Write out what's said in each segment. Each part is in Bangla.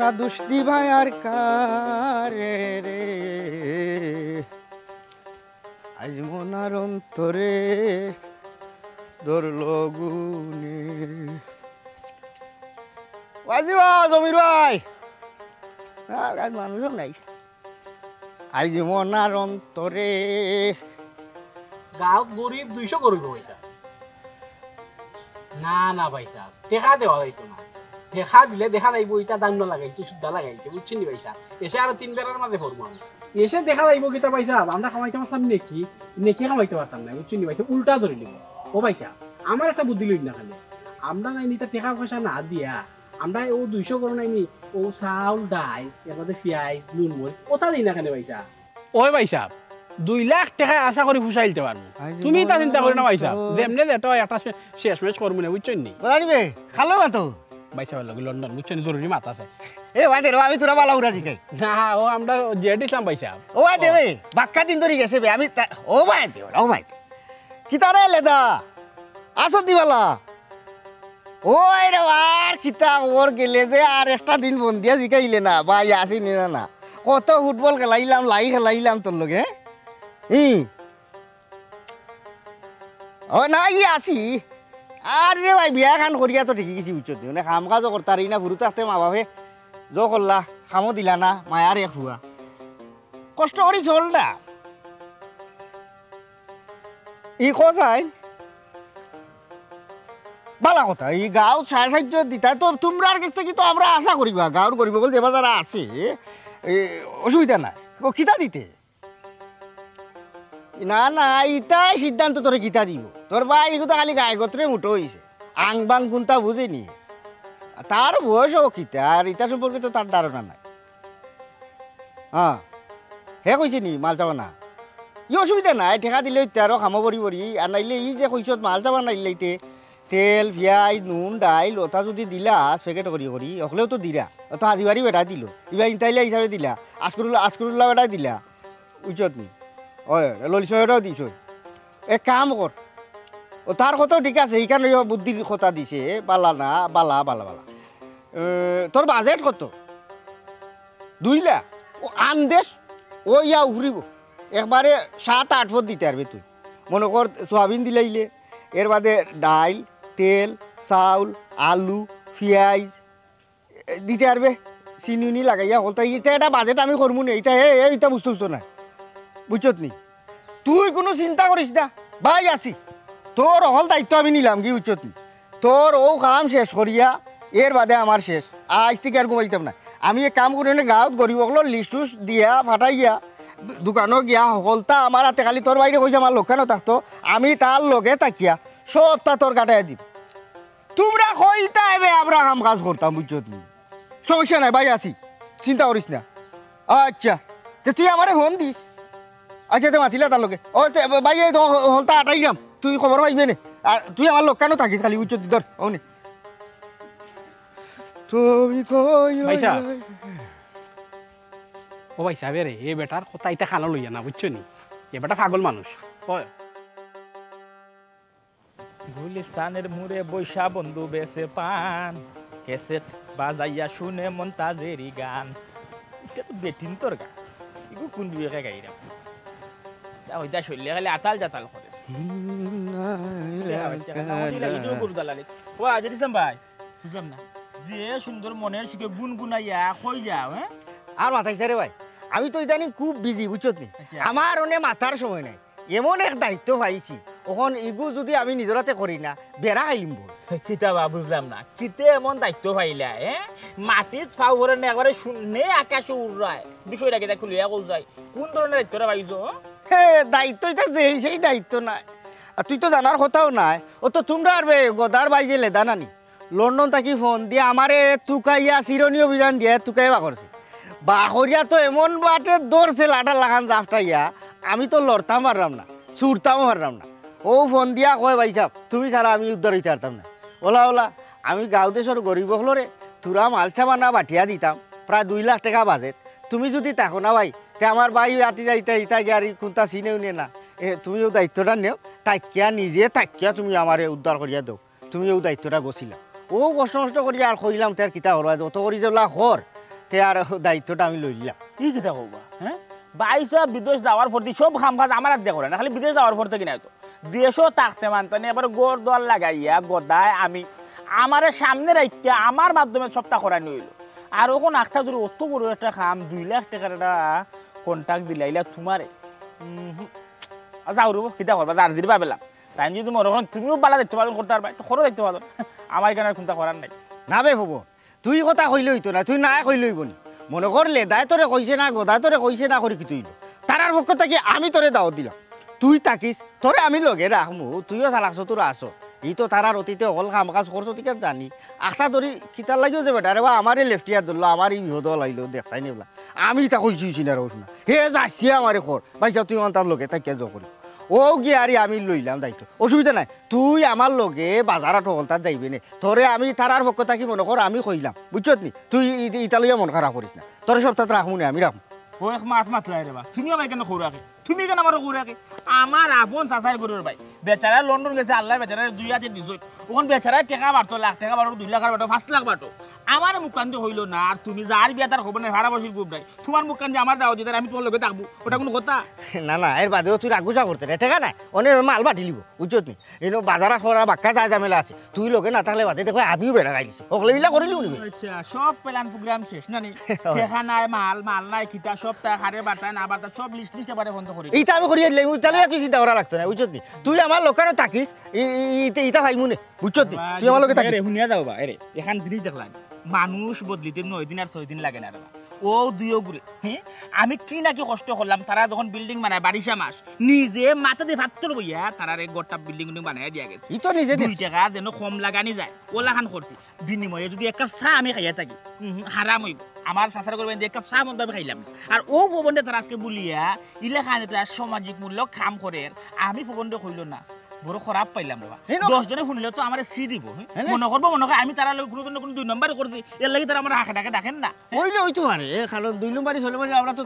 না দুষ্টি ভাই আর কারে রে আজ মনার অন্তরে ধরল গুনে বাজিবা জমির ভাই আজ মানুষও নাই আজ মনার অন্তরে গাঁৱত গরিব 200 করব এটা না না ভাই সাহেব টেকা দেওয়া যাইতো না দেখা দিলে দেখা যাইব এটা দাম না লাগাইছে সুদ্ধা লাগাইছে বুঝছেন নি ভাই সাহেব এসে আর 3 বেলার মাঝে পড়বো আমি এসে দেখা যাইব কিতা ভাই সাহেব আমরা খামাইতে পারতাম নেকি খামাইতে পারতাম না বুঝছেন নি ভাই উল্টা ধরে নিব ও ভাই সাহেব আমার একটা বুদ্ধি লইন না খালি আমরা নাই নিতে টাকা পয়সা না দিয়া আমরা ও 200 করো নাইনি ও চাউল ডাল এর মধ্যে পেঁয়াজ নুন মরিচ ওটা দিই না কেন ভাই সাহেব ওই ভাই সাহেব 2 লাখ টাকা আশা করি ফুসাইতে পারবো তুমি তা চিন্তা করি না ভাই সাহেব যেমনে যেটা একটা শেষ ম্যাচ করবো না বুঝছেন নি বলানিবে খালো না তো ভাই সাহেব লাগে লন্ডন বুঝছেন জরুরি মাথা আছে এ ভাই দেরো আমি তোরা বালা উড়া জিকাই না ও আমরা জেড ইসলাম ভাই সাহেব ও ভাই দেবে বাক্কা দিন ধরে গেছে বে আমি ও ভাই দেও ও ভাই কিতারে লেদা আসো দিবালা ওই রে আর কিতা ওর গেলে যে আর একটা দিন বন্দিয়া জিকাইলে না ভাই আসি নি না কত ফুটবল খেলাইলাম লাই খেলাইলাম তোর লগে ও না ই আসি আর রে ভাই বিয়া খান করিয়া তো ঠিকই কিছু উচ্চত মানে কাম কাজও করতারি না ফুরু থাকতে মা বাপে জো করলা খামো দিলা না মায়ার এক হুয়া কষ্ট করি চল না ই কসাই বালা কথা এই গাঁও সাহায্য দিতা তো তোমরা আর কাছ থেকে তো আমরা আশা করিবা গাঁর করিব বলে যে যারা আছে অসুবিধা নাই কিতা দিতে না না ইটাই সিদ্ধান্ত তোরে কিতা দিব তোর ভাই এগুলো খালি গায়ে গত্রে মুঠো হয়েছে আং বাং কোনটা বুঝেনি তার বয়স ও কিতা আর ইটা সম্পর্কে তো তার ধারণা নাই হ্যাঁ হে কইছে নি মাল চাবা না ই অসুবিধা নাই ঠেকা দিলে আরো খামো বরি বরি আর নাইলে ই যে কইছত মাল চাবা নাইলে তেল পিঁয়াজ নুন ডাইল ওটা যদি দিলা প্যাকেট করি করি হলেও তো দিলা তো হাজিবাড়ি বেটা দিল এবার ইন্টাইলা হিসাবে দিলা আসকরুল্লা বেটা দিলা উচত নি ওই ললিসটাও দিছ এক কাম কর ও তার কথাও ঠিক আছে এইখানে বুদ্ধির কথা দিছে বালা না বালা বালা বালা তোর বাজেট কত 2 লাখ ও আনদেশ ও ইয়া উফরিব একবারে 7-8 ফুট দিতে পারবে তুই মনে কর সোয়াবিন দিলাইলে এর বাদে ডাইল তেল চাউল আলু পেঁয়াজ দিতে পারবে চিনি লাগাইয়া হলতা এটা একটা বাজেট আমি করবো না এইটা বুঝতে না বুঝছত নি তুই কোনো চিন্তা করিস না ভাই আছি তোর অহল দায়িত্ব আমি নিলাম কি বুঝছত নি তোর ও কাম শেষ করিয়া এর বাদে আমার শেষ আজ থেকে আর ঘুমাইতাম না আমি এক কাম করি গাঁৱত গরিবসকল লিস্ট দিয়া ফাটাইয়া দোকানো গিয়া হলতা আমার হাতে খালি তোর বাইরে কইছে আমার লোকখানো থাকতো আমি তার লগে তাকিয়া সবটা তোর কাটাই দিব তোমরা কইতা এবে আমরা কাম কাজ করতাম বুঝছত নি সমস্যা নাই ভাই আছি চিন্তা করিস না আচ্ছা তুই আমারে ফোন দিস আচ্ছা তো মাতিলা তার লোকে ও ভাই হলতা আটাই যাম তুই খবর পাইবে নে আর তুই আমার লোক কেন থাকিস খালি উচ্চ ধর ও নে তুমি কই ও ভাই সাহেব রে এ বেটার কথা এটা খানো লইয়া না বুঝছো নি এ বেটা পাগল মানুষ গুলিস্তানের মুড়ে বৈশা বন্ধু বেসে পান কেসেট বাজাইয়া শুনে মন্তাজেরি গান এটা তো বেটিন তোর গান এগু কোন বিয়েকে গাইরাম ওইটা শরীরে খালি আতাল জাতাল করে বুঝলাম না যে সুন্দর মনের সুখে গুনগুনাইয়া কই যাও হ্যাঁ আর মাথাইস রে ভাই আমি তো ইদানিং খুব বিজি বুঝছত নি আমার অনে মাথার সময় নাই এমন এক দায়িত্ব পাইছি ওখন ইগু যদি আমি নিজের হাতে করি না বেড়া খাইলিম বল কিতাবা বুঝলাম না কিতে এমন দায়িত্ব পাইলা মাটিত ফাউ ভরে না একবারে শূন্যে আকাশে উড়ায় বিষয়টাকে দেখ খুলিয়া কল যায় কোন ধরনের দায়িত্বটা পাইছো হে দায়িত্ব এটা যে সেই দায়িত্ব নাই আর তুই তো জানার কথাও নাই ও তো তোমরা আর গদার বাইজে লেদা নানি লন্ডন থাকি ফোন দিয়ে আমারে তুকাইয়া চিরনি অভিযান দিয়ে তুকাইয়া করছে বাহরিয়া তো এমন বাটে দৌড়ছে লাটা লাগান জাফটাইয়া আমি তো লড়তাম পারলাম না ছুটতামও পারলাম না ও ফোন দিয়া কয় ভাই সাহেব তুমি ছাড়া আমি উদ্ধার হইতে পারতাম না ওলা আমি গাঁও দেশের গরিব হলরে তোরা মালছা বানা বাঠিয়া দিতাম প্রায় 2 লাখ টাকা বাজেট তুমি যদি থাকো না ভাই তে আমার ভাই আতি যাইতে ইতা গাড়ি কোনটা চিনেও নে না তুমিও দায়িত্বটা নেও তাকিয়া নিজে তাকিয়া তুমি আমারে উদ্ধার করিয়া দাও তুমি ও দায়িত্বটা গছিলা ও কষ্ট করিয়া আর কইলাম তার কিতা হল অত করি যেলা হর তে আর দায়িত্বটা আমি লইলাম। কি কিতা কবা হ্যাঁ বাইশ বিদেশ যাওয়ার পর সব কাম কাজ আমার এক করে না খালি বিদেশ যাওয়ার পর থেকে নাই তো দেশও থাকতে মানতানি এবার গোর দল লাগাইয়া গদায় আমি আমার সামনে রাখিয়া আমার মাধ্যমে সবটা করাই নিল আর ওখানে একটা যদি অত বড় একটা খাম 2 লাখ টাকার একটা কন্ট্রাক্ট দিলাইলা তোমারে যাও রব কিতা করবা যার দিবা পেলাম তাই যদি মনে করেন তুমিও বালা দেখতে পালন করতে পারবা তো খরচ দেখতে পারো আমার এখানে চিন্তা করার নাই না বে ভবন তুই কথা কইলে হইতো না তুই না কইলে হইব নি মনে করলে দায় তোরে কইছে না গদায় তোরে কইছে না করে কি তুই তারার পক্ষ থেকে আমি তোরে দাওয়াত দিলাম তুই তাকিস তোরে আমি লগে রাখমু তুইও চালাকছ তোরা আস ই তো তারার অতীতে অকল কাম কাজ করছো ঠিক আছে জানি আখটা ধরি কিতার লাগিও যে বেটা আরে বা আমারই লেফটিয়ার ধরলো আমারই বিহদ লাইলো দেখছাই নেবলা আমি তা কইছি না রোজ না হে যাচ্ছি আমারে খর ভাইসা তুই তার লগে তাকে জ করি ও গিয়ে আরে আমি লইলাম দায়িত্ব অসুবিধা নাই তুই আমার লগে বাজারত হলতার যাইবি নে তোরে আমি তারার পক্ষ থাকি মনে কর আমি কইলাম বুঝছত নি তুই ইটা লইয়া মন খারাপ করিস না তোরে সপ্তাহে রাখমু নে আমি রাখমু ও এক মাছ মাতলাই রে বা তুমি আমার কেন খৌরাকে তুমি কেন আমার খৌরাকে আমার আপন চাচাই গরুর ভাই বেচারা লন্ডন গেছে আল্লাহ বেচারা 2 হাজার দিছ ওখান বেচারা টাকা বাড়তো লাখ টাকা বাড়তো 2 লাখ বাড়তো 5 লাখ বাড়তো আমার মুখান্তি হইল না আর তুমি যার বিয়া তার খবর নাই ভাড়া বসির গ্রুপ নাই তোমার মুখান্তি আমার দাও যে আমি তোমার লগে থাকবো ওটা কোনো কথা না না এর বাদেও তুই রাগুসা করতে রে ঠিক না অনেক মাল বাটি লিব বুঝছত নি এনো বাজারা খরা বাক্কা যা ঝামেলা আছে তুই লগে না থাকলে বাদে দেখো আমিও বেড়া গাইছি ওগুলো বিলা করিলি উনি আচ্ছা সব প্ল্যান প্রোগ্রাম শেষ না নি টাকা নাই মাল নাই খিতা সব টাকা হারে বাটা না বাটা সব লিস্ট পারে বন্ধ করে এইটা আমি করিয়ে দিলাম তাহলে তুই চিন্তা করা লাগতো না বুঝছত নি তুই আমার লোকেরও থাকিস ইটা ভাইমু নে বুঝছত নি তুই আমার লগে থাকিস শুনিয়া যাও বা এরে এখান জিনিস দেখলাম মানুষ বদলিতে 9 দিন আর 6 দিন লাগে না রে ও দুইও ঘুরে হ্যাঁ আমি কি নাকি কষ্ট করলাম তারা যখন বিল্ডিং বানায় 12 মাস নিজে মাথা দিয়ে ফাত্তর বইয়া তারা এক গোটা বিল্ডিং বানায় দিয়া গেছে ই তো নিজে 2 টাকা যেন কম লাগানি যায় ওলাখান করছি বিনিময়ে যদি এক কাপ চা আমি খাইয়া থাকি হারাম হইব আমার চাচার করবেন যে এক কাপ চা মধ্যে আমি খাইলাম আর ও ভবনটা তারা আজকে বলিয়া ইলাখান এটা সামাজিক মূল্য কাম করে আমি ভবনটা কইল না বড় খারাপ পাইলাম রে 10 জনে শুনলে তো আমার সি দিব মনে করবো মনে হয় আমি তারা কোনো কোনো 2 নম্বর করছি এর লাগি তারা আমার হাঁকে ডাকে ডাকেন না ওইলে ওইতো আরে কারণ 2 নম্বরই 6 নম্বরই আমরা তো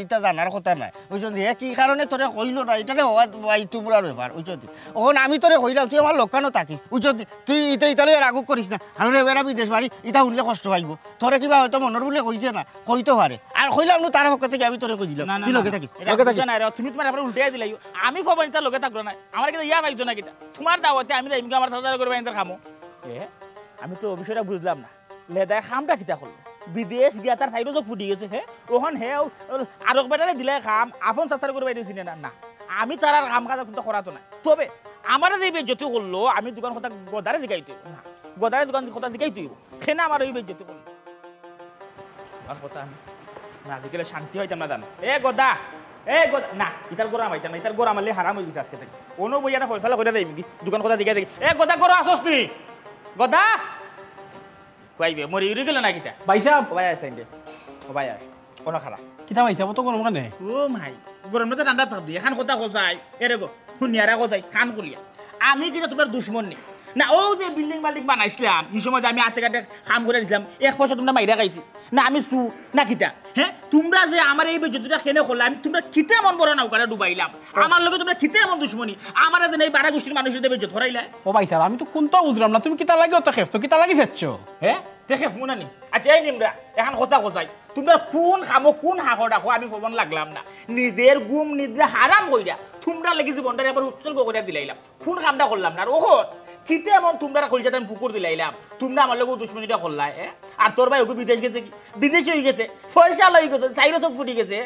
এটা জানার কথা নাই ওইজন দিয়ে কি কারণে তোরে কইলো না এটারে হওয়া তোমরা ব্যাপার ওইজন ওখন আমি তোরে কইলাম তুই আমার লোকানো থাকিস ওইজন তুই এটা লই রাগ করিস না কারণ এবারে বিদেশ বাড়ি এটা উঠলে কষ্ট পাইব তোরে কিবা হয়তো মনের বলে কইছে না কইতে পারে আর কইলাম না তার পক্ষ থেকে আমি তোরে কই দিলাম তুই লগে থাকিস না রে তুমি তোমার আবার উল্টাই দিলাই আমি খবর তার লগে থাকলো না আমার কিন্তু ইয়া পাইছো না কিটা তোমার দাওয়াতে আমি যাইম আমার দাদা করবে এন্টার খামো আমি তো বিষয়টা বুঝলাম না লেদা খামটা কিতা করলো বিদেশ গিয়া তার সাইডও চোখ ফুটি গেছে ওখান হে আরক বেটারে দিলে খাম আপন চাচার করবে দিয়েছি না না আমি তার আর কাম কাজ কিন্তু করাতো না তবে আমার যে বেজ্জতি করলো আমি দোকান কথা গদারে দিকাইতে না গদারে দোকান কথা দিকাইতে সেনা আমার এই বেজ্জতি করলো আর কথা না দিলে শান্তি হইতাম না জানো গদা গদা না ইতার গোড়া মাইতাম না ইতার গোড়া মারলে হারাম হয়ে গেছে আজকে থেকে কোনো বইয়া না ফয়সালা করে দেয় দোকান কথা দিকাই দেখি গদা গোড়া আসস তুই গদা কইবে মরি উড়ে গেল না কিতা বাইসা ভাই আছে ইন্দে ও ভাই আর কোন খারাপ কিতা বাইসা তো গরম কানে ও ভাই গরম না ঠান্ডা থাকবি এখান কথা কোথায় এরে গো শুনিয়ারা কোথায় কান খুলিয়া আমি কিন্তু তোমার দুশ্মন নেই না ও যে বিল্ডিং বাল্ডিং বানাইছিলাম এই সময় আমি হাতে কাটে কাম করে দিছিলাম 1 পয়সা তোমরা মাইরা খাইছি না আমি সু না কিতা হ্যাঁ তোমরা যে আমার এই বেজতিটা কেনে করলাম তোমরা কিতে মন বড় নাও করে ডুবাইলাম আমার লগে তোমরা কিতে মন দুশ্মনী আমার যে এই বাড়া গোষ্ঠীর মানুষের দেবে বেজত ধরাইলা ও ভাই স্যার আমি তো কোনটা বুঝলাম না তুমি কিতা লাগে অত খেফতো কিতা লাগি যাচ্ছ হ্যাঁ দেখে ফোনা নি আচ্ছা এই নিমরা এখন কথা কোথায় তোমরা কোন খামো কোন হাকর ডাকো আমি ফোন লাগলাম না নিজের গুম নিদ্রা হারাম কইরা তোমরা লাগি জীবনটা এবার উৎসর্গ করে দিলাইলাম কোন কামটা করলাম না ওখন কিতে এমন তোমরা কইজাতে আমি পুকুর দিলাইলাম তোমরা আমার লগে দুশ্মনীটা করলাই আর তোর ভাই ওকে বিদেশ গেছে কি বিদেশ হয়ে গেছে পয়সা লই গেছে চাইরো চোখ ফুটি গেছে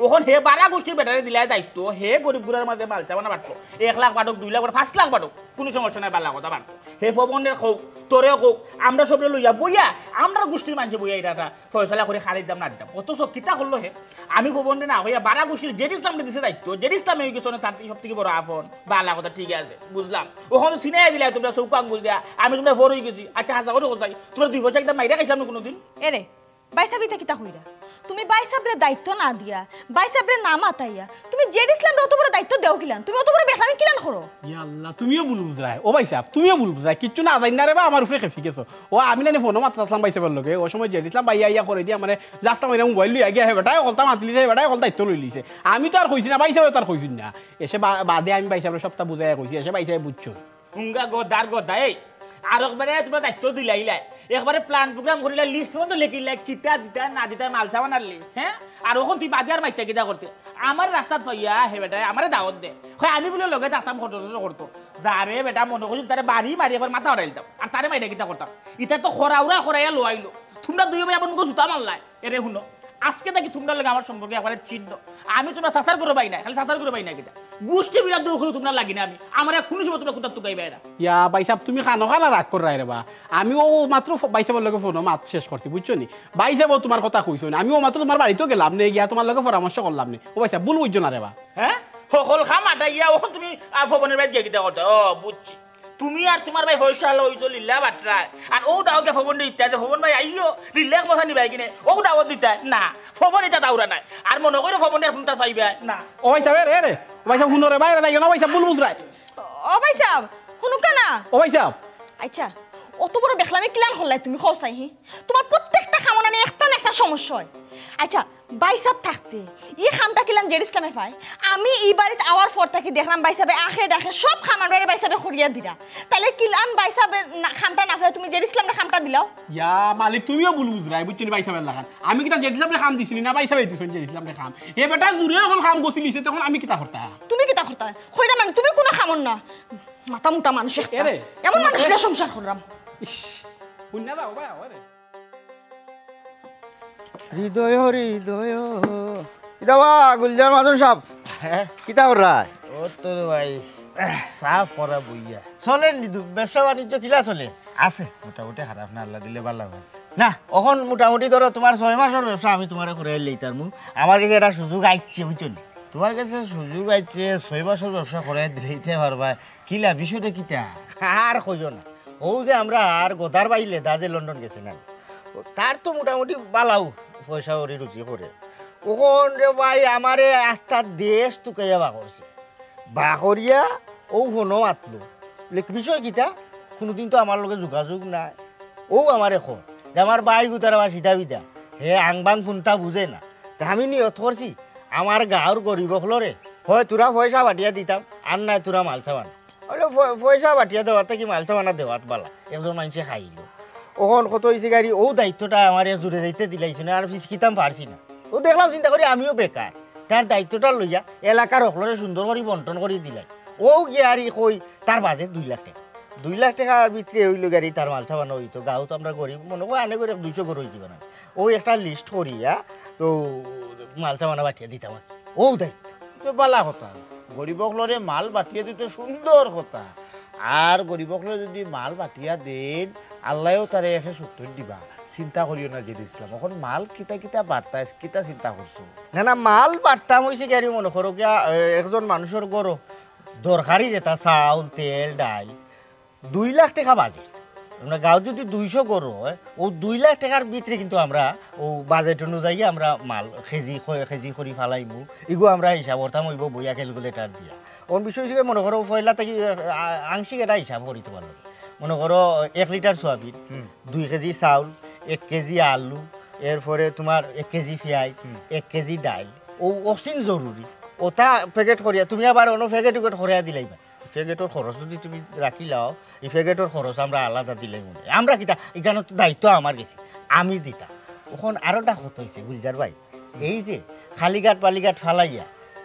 ওখন হে বারা গোষ্ঠীর বেটারে দিলাই দায়িত্ব হে গরিব গুড়ার মাঝে মাল চাবানা বাড়তো 1 লাখ বাটক 2 লাখ বাটক 5 লাখ বাটক কোনো সমস্যা নাই বালা কথা বাড়তো হে পবনের হোক তোরেও হোক আমরা সবরে লইয়া বইয়া আমরা গোষ্ঠীর মানুষে বইয়া এটা ফয়সলা করে খালি দাম না দিতাম অথচ কিতা করলো হে আমি পবনে না হইয়া বারা গোষ্ঠীর জেড ইসলামকে দিছে দায়িত্ব জেড ইসলাম হয়ে গেছে তার সব থেকে বড় আপন বালা কথা ঠিক আছে বুঝলাম ওখানে সিনাই দিলাই তোমরা চৌকা আঙ্গুল দিয়া আমি তোমরা ভোর হয়ে গেছি আচ্ছা হাসা করে কোথায় তোমরা 2 বছর একদম মাইরা খাইছিলাম না কোনোদিন এরে বাইসাবিতা কিতা হইরা তুমি বাইসাবরে দায়িত্ব না দিয়া বাইসাবরে না মাতাইয়া তুমি জেড ইসলামরে অত বড় দায়িত্ব দেও কিলান তুমি অত বড় বেখামি কিলান করো ইয়া আল্লাহ তুমিও ভুল বুঝরাই ও ভাই সাহেব তুমিও ভুল বুঝরাই কিচ্ছু না জানি না রে বা আমার উপরে খেপি গেছো ও আমি না ফোনও মাতলাম বাইসা বললো ও সময় জেড ইসলাম বাইয়া ইয়া করে দিয়া মানে জাফটা মাইরা মোবাইল লইয়া গিয়া হে বেটাই কলতা মাতলি যায় বেটাই কল দায়িত্ব লই লিছে আমি তো আর কইছি না বাইসা তো আর কইছি না এসে বাদে আমি বাইসাবরে সবটা বুঝাইয়া কইছি এসে বাইসাই বুঝছো হুঙ্গা গদার গদা এই আর একবারে তোমরা দায়িত্ব দিলাইলাই একবারে প্ল্যান প্রোগ্রাম করিলা লিস্ট মতো লেখিলাই কিতা দিতা না দিতা মাল সামানার লিস্ট হ্যাঁ আর ওখান তুই বাদিয়ার মাইতা কিতা করতে আমার রাস্তাত পাইয়া হে বেটা আমারে দাওয়াত দে হয় আমি বলে লগে যাতাম করতো যারে বেটা মনে করছি তারে বাড়ি মারি এবার মাথা উড়াই দিতাম আর তারে মাইরা কিতা করতাম এটা তো খরাইয়া লোয়াইলো তোমরা দুই ভাই আমার মুখ জুতা মারলাই এরে শুনো আজকে দেখি তোমরা লাগে আমার সম্পর্কে একবারে চিহ্ন আমি তোমরা সাসার করে পাই না খালি সাসার করে পাই না কিতা গোষ্ঠী বিরাট দূর করে তোমরা লাগি না আমি আমার কোনো সময় তোমরা কোথাও টুকাইবে না ইয়া বাইসাব তুমি খানো খানা রাগ করে রাই রেবা আমিও মাত্র বাইসাবের লগে ফোন মাত শেষ করছি বুঝছো নি বাইসাবও তোমার কথা কইছো না আমিও মাত্র তোমার বাড়িতেও গেলাম নে গিয়া তোমার লগে পরামর্শ করলাম নে ও বাইসাব ভুল বুঝছো না রেবা হ্যাঁ সকল খাম আটা ইয়া ওখান তুমি ভবনের বাড়ি গিয়ে কিতা করতে ও বুঝছি তুমি আর তোমার ভাই হইসাল হইছো লিল্লা বাটরায় আর ও দাওকে ফবন দিতে ফবন ভাই আইও লিল্লাক মশা নিবাই কিনে ও দাওত দিতে না ফবন এটা দাউরা নাই আর মনে করে ফবনের ফোনটা পাইবে না ও বাইসাব রে ও বাইসাব শুনো রে বাইরে যাই না বাইসাব ভুল বুঝরাই ও ভাই সাহেব শুনুকা না ও বাইসাব আচ্ছা অত বড় দেখলামে কিলান হল্লাই তুমি খসাই হি তোমার প্রত্যেকটা খামনা নিয়ে একটা না একটা সমস্যা হয় আচ্ছা বাইসাব থাকতে ই খামটা কিলান জেড ইসলামে পায় আমি এই বাড়িতে আওয়ার পর থাকি দেখলাম বাইসাবে আখে ডাকে সব খামার বাইরে বাইসাবে খড়িয়া দিলা তাহলে কিলান বাইসাবে খামটা না পায় তুমি জেড ইসলামে খামটা দিলাও ইয়া মালিক তুমিও ভুল বুঝরাই বুঝছো নি বাইসাবের লাগান আমি কিতা জেড ইসলামে খাম দিছিনি না বাইসাবে দিছো জেড ইসলামে খাম এ বেটা জুরে হল খাম গছিলিছে তখন আমি কিতা করতা তুমি কিতা করতা কইরা মানে তুমি কোনো খামন না মাথা মোটা মানুষ এরে এমন মানুষের সংসার করলাম ইস পুণ্যা দাও ভাই ওরে হৃদয় হৃদয় কিতাবা গুলজার মাদুর সাহেব হ্যাঁ কিতা করা ও তোর ভাই সাফ করা বইয়া চলেন ব্যবসা বাণিজ্য কিলা চলে আছে মোটামুটি খারাপ না আল্লাহ দিলে ভালো আছে না এখন মোটামুটি ধরো তোমার 6 মাসের ব্যবসা আমি তোমার করে লইতার মু আমার কাছে একটা সুযোগ আইছে বুঝছো নি তোমার কাছে সুযোগ আছে 6 বছর ব্যবসা করে দিলেইতে পারবা কিলা বিষয়টা কিতা আর কইও না ও যে আমরা আর গোদার বাইলে দাজে লন্ডন গেছে না তার তো মোটামুটি বালাও পয়সা ওরে রুচি করে ওখন রে ভাই আমারে আস্তার দেশ টুকাইয়া করছে করিয়া ও হনো মাতলো বিষয় কিতা কোনোদিন তো আমার লগে যোগাযোগ নাই ও আমার এখন যে আমার বাই গুতার বা সিধা বিদা হে আংবাং ফোনটা বুঝে না তা আমি নিয়ত করছি আমার গাঁর গরিব হলরে হয় তোরা পয়সা বাটিয়া দিতাম আর নাই তোরা মালসা বানা হলে পয়সা বাটিয়া দেওয়াতে কি মালসা বানা দেওয়াত বালা একজন মানুষে খাইলো ওখন কত হয়েছে গাড়ি ও দায়িত্বটা আমার জুড়ে দিতে দিলাইছে না আর ফিসকিতাম পারছি না ও দেখলাম চিন্তা করি আমিও বেকার তার দায়িত্বটা লইয়া এলাকার সকলরে সুন্দর করে বন্টন করে দিলাই ও গিয়ারি কই তার বাজেট 2 লাখ টাকা 2 লাখ টাকার ভিতরে হইল গাড়ি তার মালসা বানা হইতো গাঁও তো আমরা গরিব মনে করি আনে করে 200 করে হয়েছি বানা ও একটা লিস্ট করিয়া তো মালসা বানা বাটিয়া দিতাম ও দায়িত্ব তো বালা কথা গরিবকলরে মাল বাটিয়া দিতে সুন্দর কথা আর গরিবকলরে যদি মাল বাটিয়া দেন আল্লাহও তারে 170 দিবা চিন্তা করিও না জেড ইসলাম এখন মাল কিতা কিতা বার্তা কিতা চিন্তা করছো না না মাল বাড়তাম হয়েছে গাড়ি মনে করো গিয়া একজন মানুষের গরো দরকারি যেটা চাউল তেল ডাল 2 লাখ টাকা বাজেট আমরা গাঁও যদি 200 গরো হয় ও 2 লাখ টাকার ভিতরে কিন্তু আমরা ও বাজেট অনুযায়ী আমরা মাল কেজি করে ফালাইমু এগু আমরা হিসাব করতাম হইব বইয়া ক্যালকুলেটার দিয়া ওর বিষয় হিসেবে মনে করো পয়লা থেকে আংশিক এটা হিসাব করিতে পারলো মনে করো 1 লিটার সোয়াবিন 2 কেজি চাউল 1 কেজি আলু এরপরে তোমার 1 কেজি পেঁয়াজ 1 কেজি ডাল ও অসীম জরুরি ওটা প্যাকেট করিয়া তুমি আবার অন্য প্যাকেট করিয়া দিলাইবা প্যাকেটের খরচ যদি তুমি রাখি লাও এই প্যাকেটের খরচ আমরা আলাদা দিলাই মনে আমরা কিতা এখানে তো দায়িত্ব আমার গেছে আমি দিতা ওখন আরোটা কত হয়েছে গুলজার ভাই এই যে খালিঘাট পালিঘাট ফালাইয়া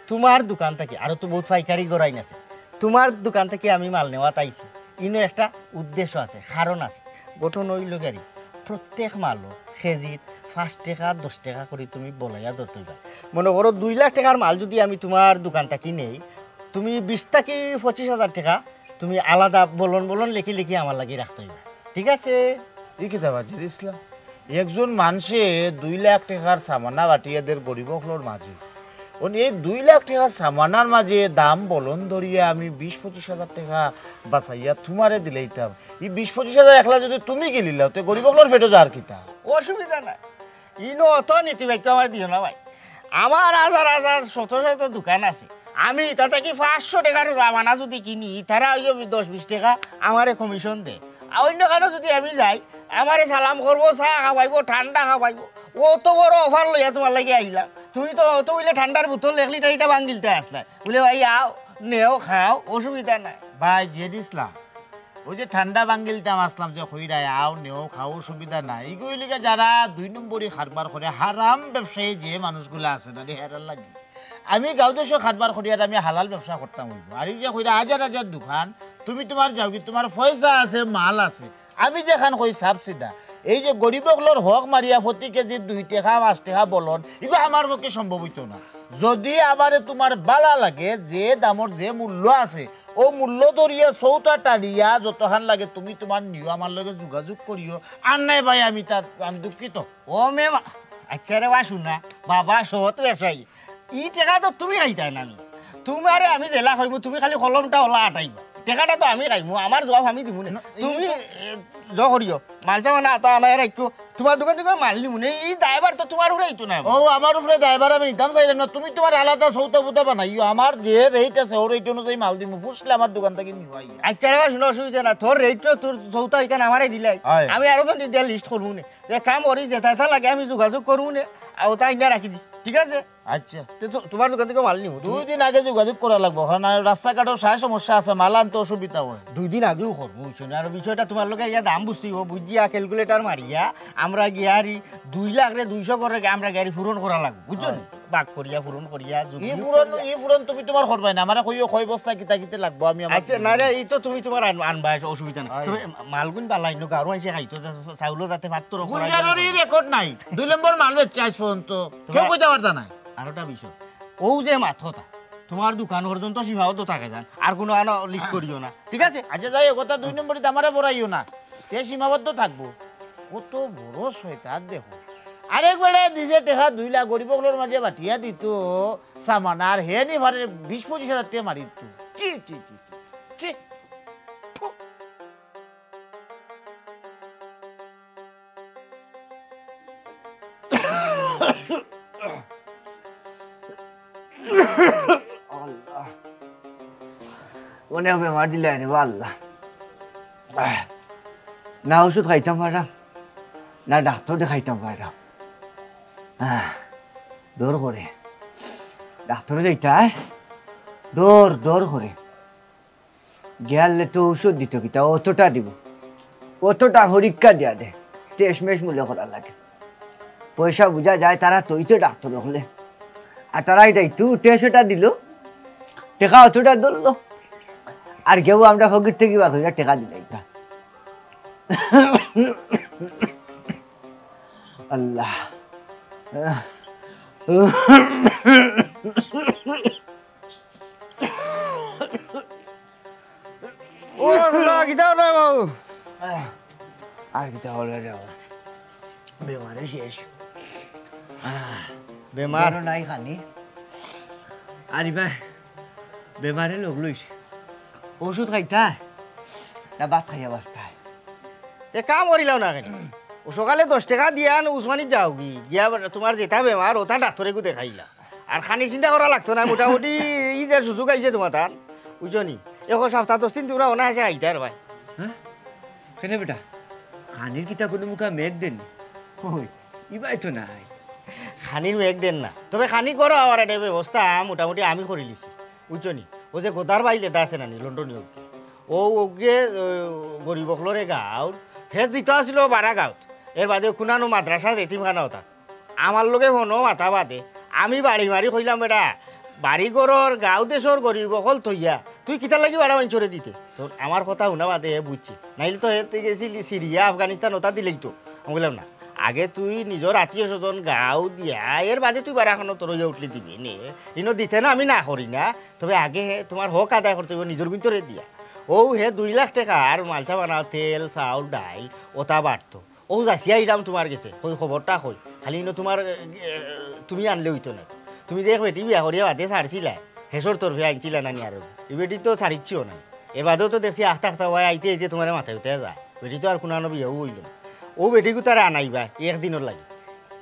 তোমার দোকান থেকে আরো তো বহুত পাইকারি গড়াইন আছে তোমার দোকান থেকে আমি মাল নেওয়া তাইছি ইনো একটা উদ্দেশ্য আছে কারণ আছে গঠন হইল গাড়ি প্রত্যেক মালও কেজিত 5 টাকা 10 টাকা করে তুমি বলাইয়া ধরতে পারো মনে করো 2 লাখ টাকার মাল যদি আমি তোমার দোকান থেকে নেই তুমি 20 টাকা 25,000 টাকা তুমি আলাদা বলন লিখি আমার লাগি রাখতে হইবে ঠিক আছে এই কিতা জেড ইসলাম একজন মানুষে 2 লাখ টাকার সামানা বাটিয়াদের গরিবকলর মাঝে এই 2 লাখ টাকার সামানার মাঝে দাম বলন ধরিয়া আমি 20-25,000 টাকা বাঁচাইয়া তোমারে দিলাইতাম এই 20-25,000 একলা যদি তুমি গেলিলাও তো গরিবকলর ফেটো যার কিতা অসুবিধা নাই ইনো অত নীতিবাক্য আমার দিও না ভাই আমার হাজার শত দোকান আছে আমি তাতে কি 500 টাকার জামানা যদি কিনি তারা ওই 10-20 টাকা আমারে কমিশন দে অন্য কারো যদি আমি যাই আমারে সালাম করবো চা খাওয়াইব ঠান্ডা খাওয়াইব ও তো বড় অফার লইয়া তোমার লাগে আইলাম তুমি তো অত বলে ঠান্ডার বোতল 1 লিটার এটা ভাঙিলতে আসলে বলে ভাই আও নেও খাও অসুবিধা নাই ভাই জেড ইসলাম ওই যে ঠান্ডা বাঙ্গিলটাম আসলাম যে কইরায় আও নেও খাও সুবিধা নাই এগুলিকে যারা 2 নম্বরই খারবার করে হারাম ব্যবসায়ী যে মানুষগুলো আছে না হেরার লাগে আমি গাঁও দেশে খারবার করি আর আমি হালাল ব্যবসা করতাম হইব আর এই যে কইরা হাজার হাজার দোকান তুমি তোমার যাও কি তোমার পয়সা আছে মাল আছে আমি যেখান কই সাপ সিধা এই যে গরিবগুলোর হক মারিয়া প্রতি কেজি 2 টাকা 5 টাকা বলন এগুলো আমার পক্ষে সম্ভব হইতো না যদি আবারে তোমার বালা লাগে যে দামর যে মূল্য আছে ও মূল্য ধরিয়া চৌতা টাড়িয়া যতখান লাগে তুমি তোমার নিও আমার লগে যোগাযোগ করিও আর নাই ভাই আমি দুঃখিত ও মেম আচ্ছা রে বাসু না বাবা সহত ব্যবসায়ী ই টাকা তো তুমি খাইতাই না আমি তোমারে আমি জেলা খাইব তুমি খালি কলমটা ওলা আটাইবা টাকাটা তো আমি খাইমু আমার জবাব আমি দিব না তুমি জ করিও মালটা মানে আটা আনাই রাখো তোমার দোকান থেকে মাল নিমু না এই ড্রাইভার তো তোমার উপরে আইতো না ও আমার উপরে ড্রাইভার আমি নিতাম চাইলাম না তুমি তোমার আলাদা চৌতা বুতা বানাইও আমার যে রেট আছে ও রেট অনুযায়ী মাল দিমু ফুসলে আমার দোকান থেকে নিও আইয়া আচ্ছা রে শুনো অসুবিধা না তোর রেটটা তোর চৌতা এখানে আমারে দিলাই হয়। আমি আরো তো দিয়া লিস্ট করবো নে যে কাম করি যেটা লাগে আমি যোগাযোগ করবো নে আর ওটা ইন্ডিয়া রাখি দিস ঠিক আছে আচ্ছা তোমার দোকান থেকে মাল নিবো 2 দিন আগে যোগাযোগ করা লাগবো কারণ রাস্তাঘাটেও সায় সমস্যা আছে মাল আনতে অসুবিধা হয় 2 দিন আগেও করবো শুনে আর বিষয়টা তোমার লোকে ইয়া দাম বুঝতেই হবো বুঝিয়া ক্যালকুলেটার মারিয়া আমরা গিয়ারি 2 লাখ রে 200 করে আমরা গাড়ি পূরণ করা লাগবে বুঝছো বাক করিয়া পূরণ করিয়া ই ফুরন তুমি তোমার করবাই না আমারে কইও কয় বস্তা কিতা কিতে লাগবো আমি আমার আচ্ছা না রে এই তো তুমি তোমার আনবা অসুবিধা না তবে মালগুন বালাই নো গারো আইছে খাইতো চাউলো যাতে ভাত তো রকম গুলিয়ারই রেকর্ড নাই 2 নম্বর মাল বেচছে আজ পর্যন্ত কেউ কইতে পারতা না আরোটা বিষয় ও যে মাথা তোমার দোকান পর্যন্ত সীমাবদ্ধ থাকে যান আর কোনো আনো লিক করিও না ঠিক আছে আচ্ছা যাই হোক কথা 2 নম্বরই আমারে বড়াইও না তে সীমাবদ্ধ থাকবো কত বড় শয়তান দেখো আরেকবারে দিছে টাকা 2 লাখ গরিবগুলোর মাঝে বাটিয়া দিত সামান আর হে নি ভারে 20-25 হাজার টাকা মারি দিত চি চি চি চি ফু। মনে হবে মার দিলে রে আল্লাহ না ওষুধ খাইতাম পারলাম না ডাক্তার দেখাইতাম পারলাম দৌড় করে ডাক্তারে যাইতাই দৌড় করে গেলে তো ঔষধ দিত কিতা অতটা দিব অতটা পরীক্ষা দিয়া দে টেস্ট মেশ মূল্য করা লাগে পয়সা বুঝা যায় তারা তৈ তো ডাক্তার হলে আর তারাই দায়িত্ব টেস্টটা দিল টেকা অতটা ধরলো আর কেউ আমরা ফকির থেকে বা কইরা টেকা দিলাই তা আল্লাহ ও গিতা না বাবু আর কি তাহলে রে বেমারে শেষ বেমার নাই খানি আরে ভাই বেমারে লোক লইছে ওষুধ খাইতা না ভাত খাইয়া বাস্তায় এ কাম করিলাম না কেন ও সকালে 10 টাকা দিয়া উসমানি যাও গিয়া তোমার যেটা বেমার ওটা ডাক্তারে গু দেখাইলা আর খানি চিন্তা করা লাগতো না মোটামুটি ই যে সুযোগ আইছে তোমার তার বুঝনি এখন সপ্তাহ 10 দিন তোমরা ওনা আসে আইতা আর ভাই হ্যাঁ কেনে বেটা খানির কিতা কোনো মুখা মেঘ দেন ওই ইবাই তো নাই খানির মেঘ দেন না তবে খানি করো আর একটা ব্যবস্থা মোটামুটি আমি করে লিছি বুঝছনি ও যে গোদার বাইলে আছে না লন্ডনীয় ও ওকে গরিব হলরে গাঁও হে দিতে আসলো 12 গাঁৱত এর বাদে কোনানো মাদ্রাসা এতিমখানা ওটা আমার লোকে হনো মাথা বাদে আমি বাড়ি মারি কইলাম বেটা বাড়ি ঘরের গাঁও দেশর গরিব হল থইয়া তুই কিতা লাগি বাড়া মাঞ্চরে দিতে তোর আমার কথা শুনা বাদে হে বুঝছি নাইলে তো হেতে গেছিলি সিরিয়া আফগানিস্তান ওটা দিলেই তো আমি বললাম না আগে তুই নিজের আত্মীয় স্বজন গাঁও দিয়া এর বাদে তুই বাড়াখানো তোর হইয়া উঠলি দিবি নে ইনো দিতে না আমি না করি না তবে আগে তোমার হক আদায় করতে হবে নিজের ভিতরে দিয়া ও হে 2 লাখ টাকা আর মালচা বানাও তেল চাউল ডাইল ওটা বাড়তো ও যাচিয়া আইলাম তোমার গেছে কই খবরটা কই খালি ইনো তোমার তুমি আনলে হইতো না তুমি যে বেটি বিয়া করিয়া বাদে ছাড়ছিলা হেসর তরফে আনছিলা নানি আর এই বেটি তো ছাড়িচ্ছিও না এবারেও তো দেখছি আখতা আখতা হয় আইতে আইতে তোমার মাথায় উঠে যায় বেটি তো আর কোনো বিয়াও হইল না ও বেটিকে তারা আনাইবা একদিনের লাগে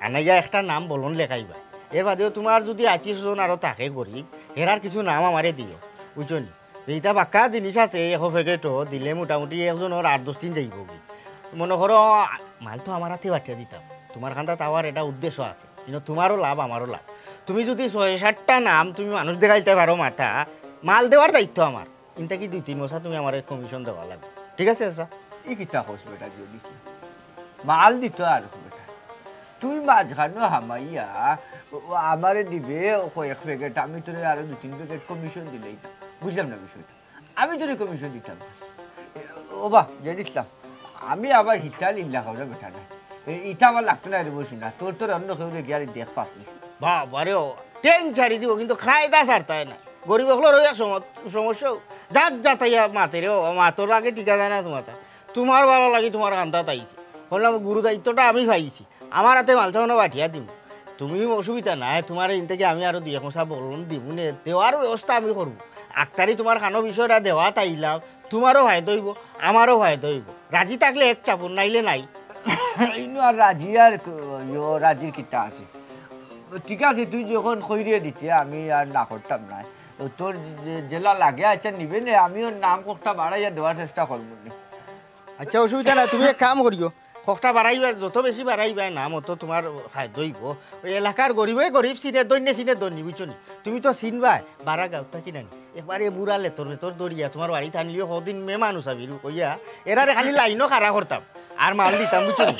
আনাইয়া একটা নাম বলন লেখাইবা এর বাদেও তোমার যদি আত্মীয় স্বজন আরও থাকে গরিব এরার কিছু নাম আমারে দিও বুঝছনি এইটা বাক্কা জিনিস আছে এশ প্যাকেটও দিলে মোটামুটি একজনের 8-10 দিন যাইব মনে করো মাল তো আমার হাতে বাটিয়া দিতাম তোমার খান্তা তাওয়ার এটা উদ্দেশ্য আছে কিন্তু তোমারও লাভ আমারও লাভ তুমি যদি 6-7টা নাম তুমি মানুষ দেখাইতে পারো মাথা মাল দেওয়ার দায়িত্ব আমার কিন্তু কি 2-3 বছর তুমি আমার কমিশন দেওয়া লাগবে ঠিক আছে চাচা? ই কিতা কইস বেটা যদি মাল দিত আর বেটা তুই মাঝখানো হামাইয়া আমারে দিবে কয়েক প্যাকেট আমি তোরে আরো 2-3 প্যাকেট কমিশন দিলেই না বুঝলাম না বিষয়টা আমি তোরে কমিশন দিতাম ও বা জানিসলাম আমি আবার হিটা লিল্লা খাওয়া বেটা না ইটা আমার লাগতো না রে বসি না তোর অন্য কেউ গিয়ে দেখ পাসনি বাবারে ট্রেন ছাড়ি দিব কিন্তু খায়দা ছাড়তায় না গরিব হলোর ওই সমস্যা যাত যাতাইয়া মাতে রে মাতর আগে টিকা যায় না তোমার ভালো লাগে তোমার কান্দা তাইছে বললাম গুরু দায়িত্বটা আমি পাইছি আমার হাতে মালসামানো বাঠিয়া দিব তুমি অসুবিধা নাই তোমার এন থেকে আমি আরো 2 মশা বলুন দিব নে দেওয়ার ব্যবস্থা আমি করবো আক্তারি তোমার খানো বিষয়টা দেওয়া তাইলাম তোমারও ফায়দা হইব আমারও ফায়দা হইব রাজি থাকলে এক চাপুন নাইলে নাই ইনো আর রাজি আর রাজির কিতা আছে ঠিক আছে তুই যখন খৈরিয়ে দিতে আমি আর না করতাম না তোর জেলা লাগে আচ্ছা নিবে না আমিও নাম কোকটা বাড়াইয়া দেওয়ার চেষ্টা করবো আচ্ছা অসুবিধা নাই তুমি এক কাম করিও খকটা বাড়াইবা যত বেশি বাড়াইবা নাম অত তোমার ফায়দা হইব ওই এলাকার গরিবই গরিব সিনের দৈন্য বুঝছো নি তুমি তো চিনবা বারা গাঁও থাকি নানি একবারে বুড়া লেতর দরিয়া তোমার বাড়িতে আনলিও সদিন মে মানুষ আবিরু কইয়া এরারে খালি লাইনও খাড়া করতাম আর মাল দিতাম বুঝছো নি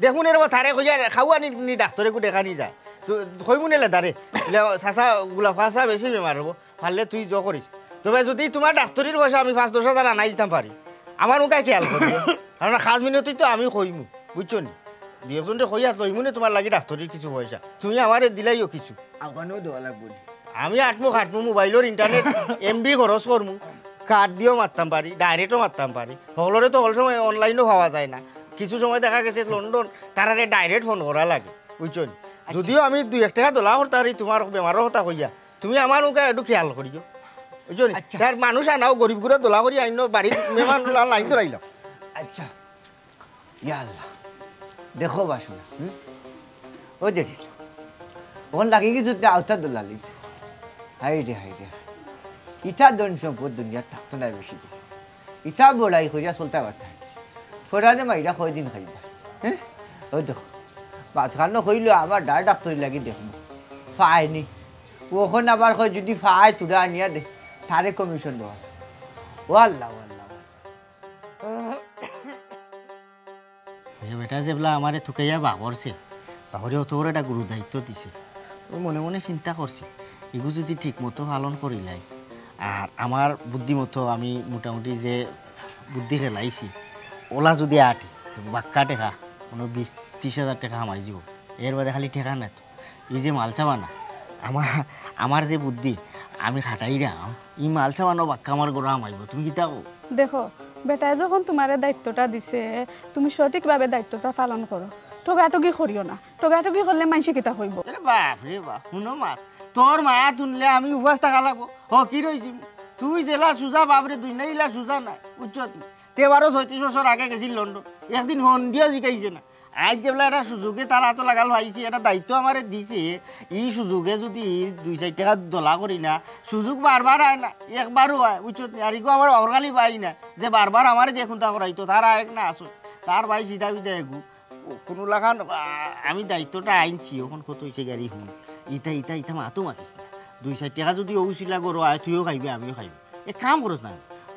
দেখুন এর থারে কইয়া খাওয়া নি ডাক্তরে কো দেখানি যায় তো কইমু নেলে দাঁড়ে চাচা গুলাফাচা বেশি বেমার হবো পারলে তুই জ করিস তবে যদি তোমার ডাক্তরির পয়সা আমি 5-10 হাজার আনাই দিতাম পারি আমার মুখায় খেয়াল করি কারণ খাস মিনতি তো আমি কইমু বুঝছো নি 2-একজনকে কইয়া কইমু নে তোমার লাগে ডাক্তরির কিছু পয়সা তুমি আমারে দিলাইও কিছু আগানেও দেওয়া লাগবো আমি আটমু মোবাইলের ইন্টারনেট এমবি খরচ করমু কার্ড দিয়েও মারতাম পারি ডাইরেক্টও মারতাম পারি হলরে তো হল সময় অনলাইনও পাওয়া যায় না কিছু সময় দেখা গেছে লন্ডন তারারে ডাইরেক্ট ফোন করা লাগে বুঝছো নি যদিও আমি 2-1 টাকা দোলা করতারি তোমার বেমারও কথা কইয়া তুমি আমার মুখায় একটু খেয়াল করিও বুঝছো নি তার মানুষ আনাও গরিব গুড়া দোলা করি আইন বাড়ির মেহমান লাইন ধরাইলাম আচ্ছা ইয়াল্লাহ দেখো বাসনা ও দেখিস ওখান লাগি কিছু আওতা দোলালি হাই রে ইটা দন সম্পদ দুনিয়া থাকতো না বেশি ইটা বড়াই করিয়া চলতে পারতাম ফোরানে মাইরা কয়দিন খাইবা হ্যাঁ ও দেখো মাঝখানো কইলো আমার ডাক্তারি লাগি দেখবো পায়নি ওখন আবার কই যদি পায় তুরা আনিয়া দে তারে কমিশন দেওয়া ও আল্লাহ বেটা যেবলা আমারে থুকাইয়া বাহরছে বাহরে অত বড় একটা গুরু দায়িত্ব দিছে ওই মনে মনে চিন্তা করছি এগু যদি ঠিক মতো পালন করিলাই আর আমার বুদ্ধিমতো আমি মোটামুটি যে বুদ্ধি খেলাইছি ওলা যদি আটে বাক্কা টেকা কোনো 20-30 হাজার টাকা আমায় যাব এর বাদে খালি ঠেকা না তো এই যে মালচা বানা আমার যে বুদ্ধি আমি খাটাই রাম এই মালচা বানো বাক্কা আমার গোড়া আমাইব তুমি কি তাও দেখো বেটায় যখন তোমার দায়িত্বটা দিছে তুমি সঠিকভাবে দায়িত্বটা পালন করো টোগাটুগি করিও না টোগাটুগি করলে মানুষে কিতা হইব বাপ রে বাপ শুনো মাত তোর মায়া তুনলে আমি উপাস থাকা লাগবো কি রয়েছি তুই জেলা সুজা বাপরে দুই না ইলা সুজা নাই উচ্চ তেবারও 36 বছর আগে গেছিল লন্ডন একদিন হন্দিও জিকাইছে না আজ যেগুলা এটা সুযোগে তার হাত লাগাল পাইছি এটা দায়িত্ব আমার দিছে এই সুযোগে যদি 2-4 টাকা দোলা করি না সুযোগ বারবার আয় না একবারও আয় বুঝছো আর ইগো আমার অরগালি পাই না যে বারবার আমার দিয়ে খুঁতা করাইতো তার আয়েক না আসো তার ভাই সিধা বিদা এগু কোনো লাগান আমি দায়িত্বটা আইনছি ওখান কত হয়েছে গাড়ি হুন ইটা মাতো মাতিস না 2-4 টাকা যদি ঔছিলা করো আয় তুইও খাইবি আমিও খাইবি এক কাম করস না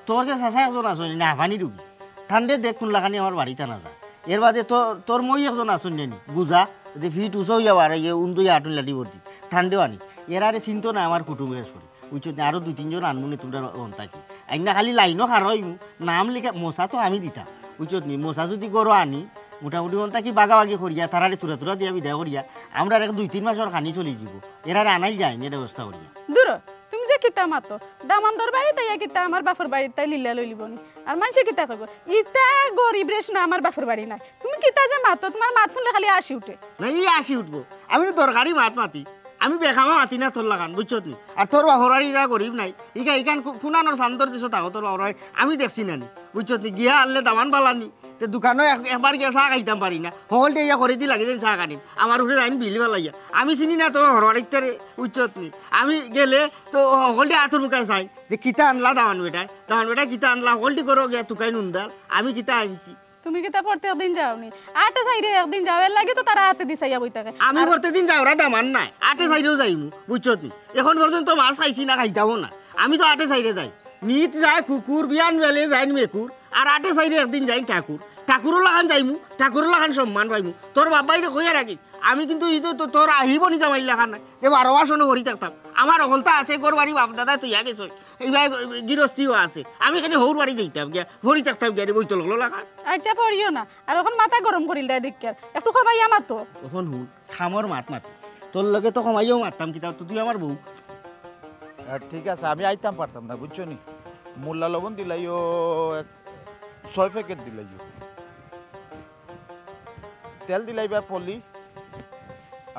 তোর যে চাচা একজন আছো না হাফানি রুগী ঠান্ডে দেখ কোন লাগানি আমার বাড়িতে না যায় এর বাদে তোর মই একজন আসুন নি বুঝা যে ফিট উঁচু হইয়া আর ইয়ে উন্দুই আটুন লাটি ভর্তি ঠান্ডেও আনিস এর আরে চিন্তা না আমার কুটুম বেশ করে বুঝছো আরো 2-3 জন আনমু নি তোমরা অন্তাকি আইনা খালি লাইনও খারইমু নাম লিখা মশা তো আমি দিতাম বুঝছো নি মশা যদি গরো আনি মোটামুটি অন্তাকি বাগাবাগি করিয়া তারারে তুরা দিয়া বিদায় করিয়া আমরা 2-3 মাসের খানি চলি যাব এর আনাই যায় নি ব্যবস্থা করিয়া দূর তুমি যে কিতা মাতো দামান্দর বাড়ি তাই কিতা আমার বাপর বাড়ি তাই লীলা লই লিবনি আর মানুষে কিতা কইব ইটা গরিব রেশ না আমার বাপর বাড়ি নাই তুমি কিতা যে মাতো তোমার মাত শুনলে খালি আসি উঠে নাই আসি উঠবো আমি তো দরকারি মাত মাতি আমি বেখামা মাতি না তোর লাগান বুঝছো নি আর তোর বাপর বাড়ি যা গরিব নাই ইকান খুনানোর শান্তর দিছ তাও তোর বাপর বাড়ি আমি দেখছি না নি বুঝছো নি গিয়া আনলে দামান পালানি তে দোকানও একবার গিয়ে চাহ খাইতাম পারি না সকলটা ইয়া করে দি লাগে যে চাহ কাটি আমার উঠে যাইন বিল পালাইয়া আমি চিনি না তোর ঘর বাড়িতে উচ্চত নি আমি গেলে তো সকলটি আতর মুখায় চাই যে কিতা আনলা দামান বেটা কিতা আনলা সকলটি করো গিয়া তুকাই নুনদাল আমি কিতা আনছি তুমি কিতা পড়তে একদিন যাওনি আটে সাইডে একদিন যাও এর লাগে তো তারা হাতে দিছাইয়া বই থাকে আমি প্রত্যেকদিন যাওরা দামান নাই আটে সাইডেও যাইমু বুঝছো নি এখন পর্যন্ত মাছ খাইছি না খাইতামও না আমি তো আটে সাইডে যাই নিত যায় কুকুর বিয়ান বেলে যাই মেকুর আর আটে সাইডে একদিন যাই ঠাকুর ঠাকুরও লাগান যাইমু ঠাকুরও লাগান সম্মান পাইমু তোর বাবাইরে কইয়া রাখিস আমি কিন্তু ইদো তো তোর আহিব নি জামাই লাগান নাই যে 12 মাসও হরি থাকতাম আমার অকলতা আছে গোর বাড়ি বাপ দাদা তুইয়া গেছ এইবার গৃহস্থীও আছে আমি এখানে হৌর বাড়ি যাইতাম গিয়া হরি থাকতাম গিয়া বইতো লগলো লাগান আচ্ছা পড়িও না আর এখন মাথা গরম করিল দেয় দেখিয়ার একটু খাবাই আমার তো তখন হুন খামর মাত মাতি তোর লগে তো কমাইও মারতাম কিতাব তো তুই আমার বউ ঠিক আছে আমি আইতাম পারতাম না বুঝছো নি মোল্লা লবণ দিলাইও 6 প্যাকেট দিলাইও তেল দিলাইবা পলি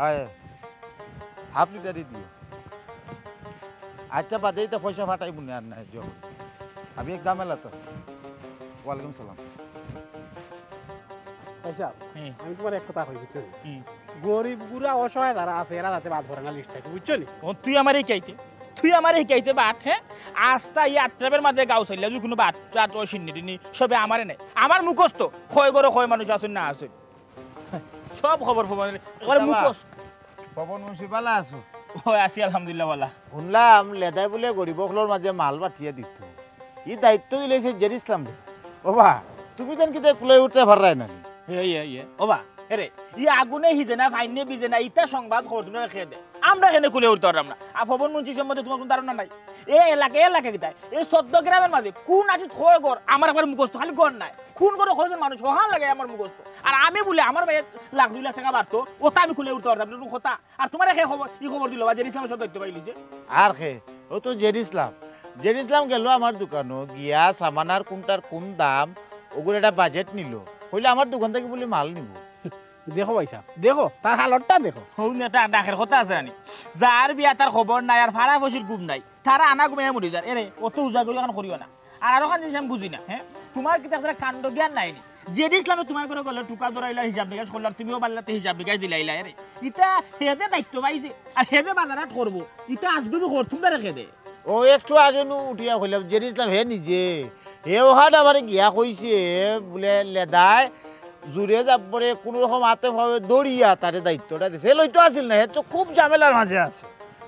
আয় হাফ লিটারই দিও আচ্ছা বাদেই তো পয়সা ফাটাই মনে আর নাই যখন আমি এক জামেলাতে আছি ওয়ালাইকুম সালাম আচ্ছা আমি তোমার এক কথা কই বুঝছো গরিব গুড়া অসহায় যারা আছে এরা যাতে বাদ ভরে না লিস্ট থাকে বুঝছো নি তুই আমার শিকাইতে বাট হ্যাঁ আস্তা ই আট্রাবের মাঝে গাও চাইলে যদি কোনো বাট বাট ও সিন্নি সবে আমারে নাই আমার মুখস্থ ক্ষয় করে ক্ষয় মানুষ আসুন না আসুন সব খবর মুখস্থ পবন মুন্সি বালা আছো হয় আছি আলহামদুলিল্লাহ বলা শুনলাম লেদাই বলে গরিবকলোর মাঝে মাল বাঠিয়ে দিত ই দায়িত্ব দিলেছে জেরিসলাম রে বাবা তুমি যেন কিতে কুলে উঠতে পারাই না ওবা এরে ই আগুনে হিজে না ফাইনে বিজে না ইটা সংবাদ খবর তুমি রেখে দে আমরা কেন কুলে উঠতে পারলাম না আর পবন মুন্সির সম্বন্ধে তোমার কোনো ধারণা নাই এই এলাকা কিতায় এই 14 গ্রামের মাঝে কোন আটি খয় গর আমার একবার মুখস্থ খালি গর নাই খুন করে খয়জন মানুষ হহান লাগে আমার মুখস্থ আর আমি বলে আমার ভাই 1 লাখ টাকা বাড়তো ওটা আমি খুলে উঠতে পারতাম না কথা আর তোমার একে খবর খবর দিল বা জেরিসলামের সব দেখতে পাইলিছে আর খে ও তো জেরিসলাম গেল আমার দোকানো গিয়া সামানার কোনটার কোন দাম ওগুলো একটা বাজেট নিল হইলে আমার দোকান থেকে বলে মাল নিব দেখো ভাই সাহেব দেখো তার হালতটা দেখো হউন এটা ডাকের কথা আছে আনি যার বিয়া তার খবর নাই আর ফাড়া বসির গুম নাই তারা আনা গুমে মরি যার এরে অত উজাগরি এখন করিও না আর আরো কান জিনিস আমি বুঝি না হ্যাঁ তোমার কি তার কাণ্ড জ্ঞান নাই নি জেডি ইসলামে তোমার করে গেলে টুকা ধরাইলা হিসাব নিকাশ করলাম তুমিও পারলাতে হিসাব নিকাশ দিলাইলা এরে ইটা হেদে দায়িত্ব পাইছে আর হেদে বাজারাত করবো ইটা আজকে কর তোমরা রেখে দে ও একটু আগে নু উঠিয়া কইলাম জেরিসলাম হে নিজে হে ওহাট আমার গিয়া কইছে বলে লেদায় জুড়ে যাবরে কোনো রকম হাতে ভাবে দৌড়িয়া তারে দায়িত্বটা দিছে লইতো আসিল না হে তো খুব ঝামেলার মাঝে আছে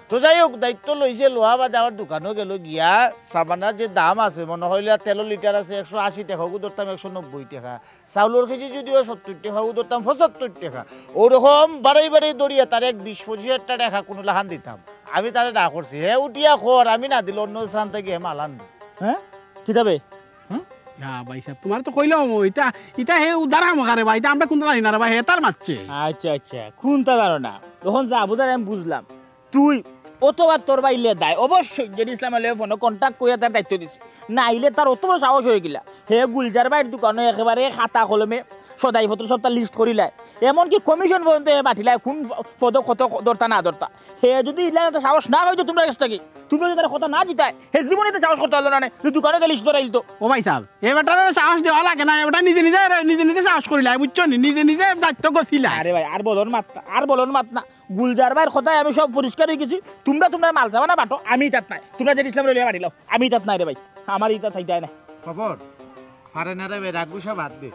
তো যাই হোক দায়িত্ব লইছে লোহা বাদে আমার দোকানও গেল গিয়া সাবানার যে দাম আছে মনে হইলে তেলের লিটার আছে 180 টাকা ওগু ধরতাম 190 টাকা চাউলের কেজি যদিও 70 টাকা ওগু ধরতাম 75 টাকা ওরকম বাড়াই দৌড়িয়া তার 20-25 টাকা কোনো লাহান দিতাম আমি তারে না করছি হে উঠিয়া খর আমি না দিল অন্য স্থান থেকে মালান হ্যাঁ কিতাবে না ভাই সাহেব তোমার তো কইলাম এটা হে উদারা মগারে ভাই এটা আমরা কোনটা জানি না রে ভাই হে তার মারছে আচ্ছা কোনটা ধারণা তখন যা বুঝার আমি বুঝলাম তুই অতবার তোর বাইলে দায় অবশ্যই জেডি ইসলামের ফোনে কন্ট্যাক্ট করে তার দায়িত্ব দিছি না আইলে তার অত বড় সাহস হয়ে গেলা হে গুলজার বাইর দোকানে একেবারে খাতা কলমে সদাই পত্র সব তার লিস্ট করিলাই এমনকি কমিশন পর্যন্ত বাঠিলাই কোন পদ কত দরতা না দরতা হে যদি ইলা সাহস না হইতো তোমরা কাছ থেকে তোমরা যদি তার কথা না জিতায় হে জীবনে সাহস করতে হলো না দোকানে গেলে লিস্ট ধরাইল তো ও ভাই সাহেব এবারটা সাহস দেওয়া লাগে না এবারটা নিজে সাহস করিলাই বুঝছো নি নিজে দায়িত্ব করছিলা আরে ভাই আর বলন মাত না গুলজার ভাইয়ের কথায় আমি সব পরিষ্কার হয়ে গেছি তোমরা মাল যাবা না বাটো আমি তাত নাই তোমরা যে ইসলাম রইলে বাড়িলাও আমি তাত নাই রে ভাই আমার ইতা থাই যায় না খবর পারে না রে রাগুসা বাদ দে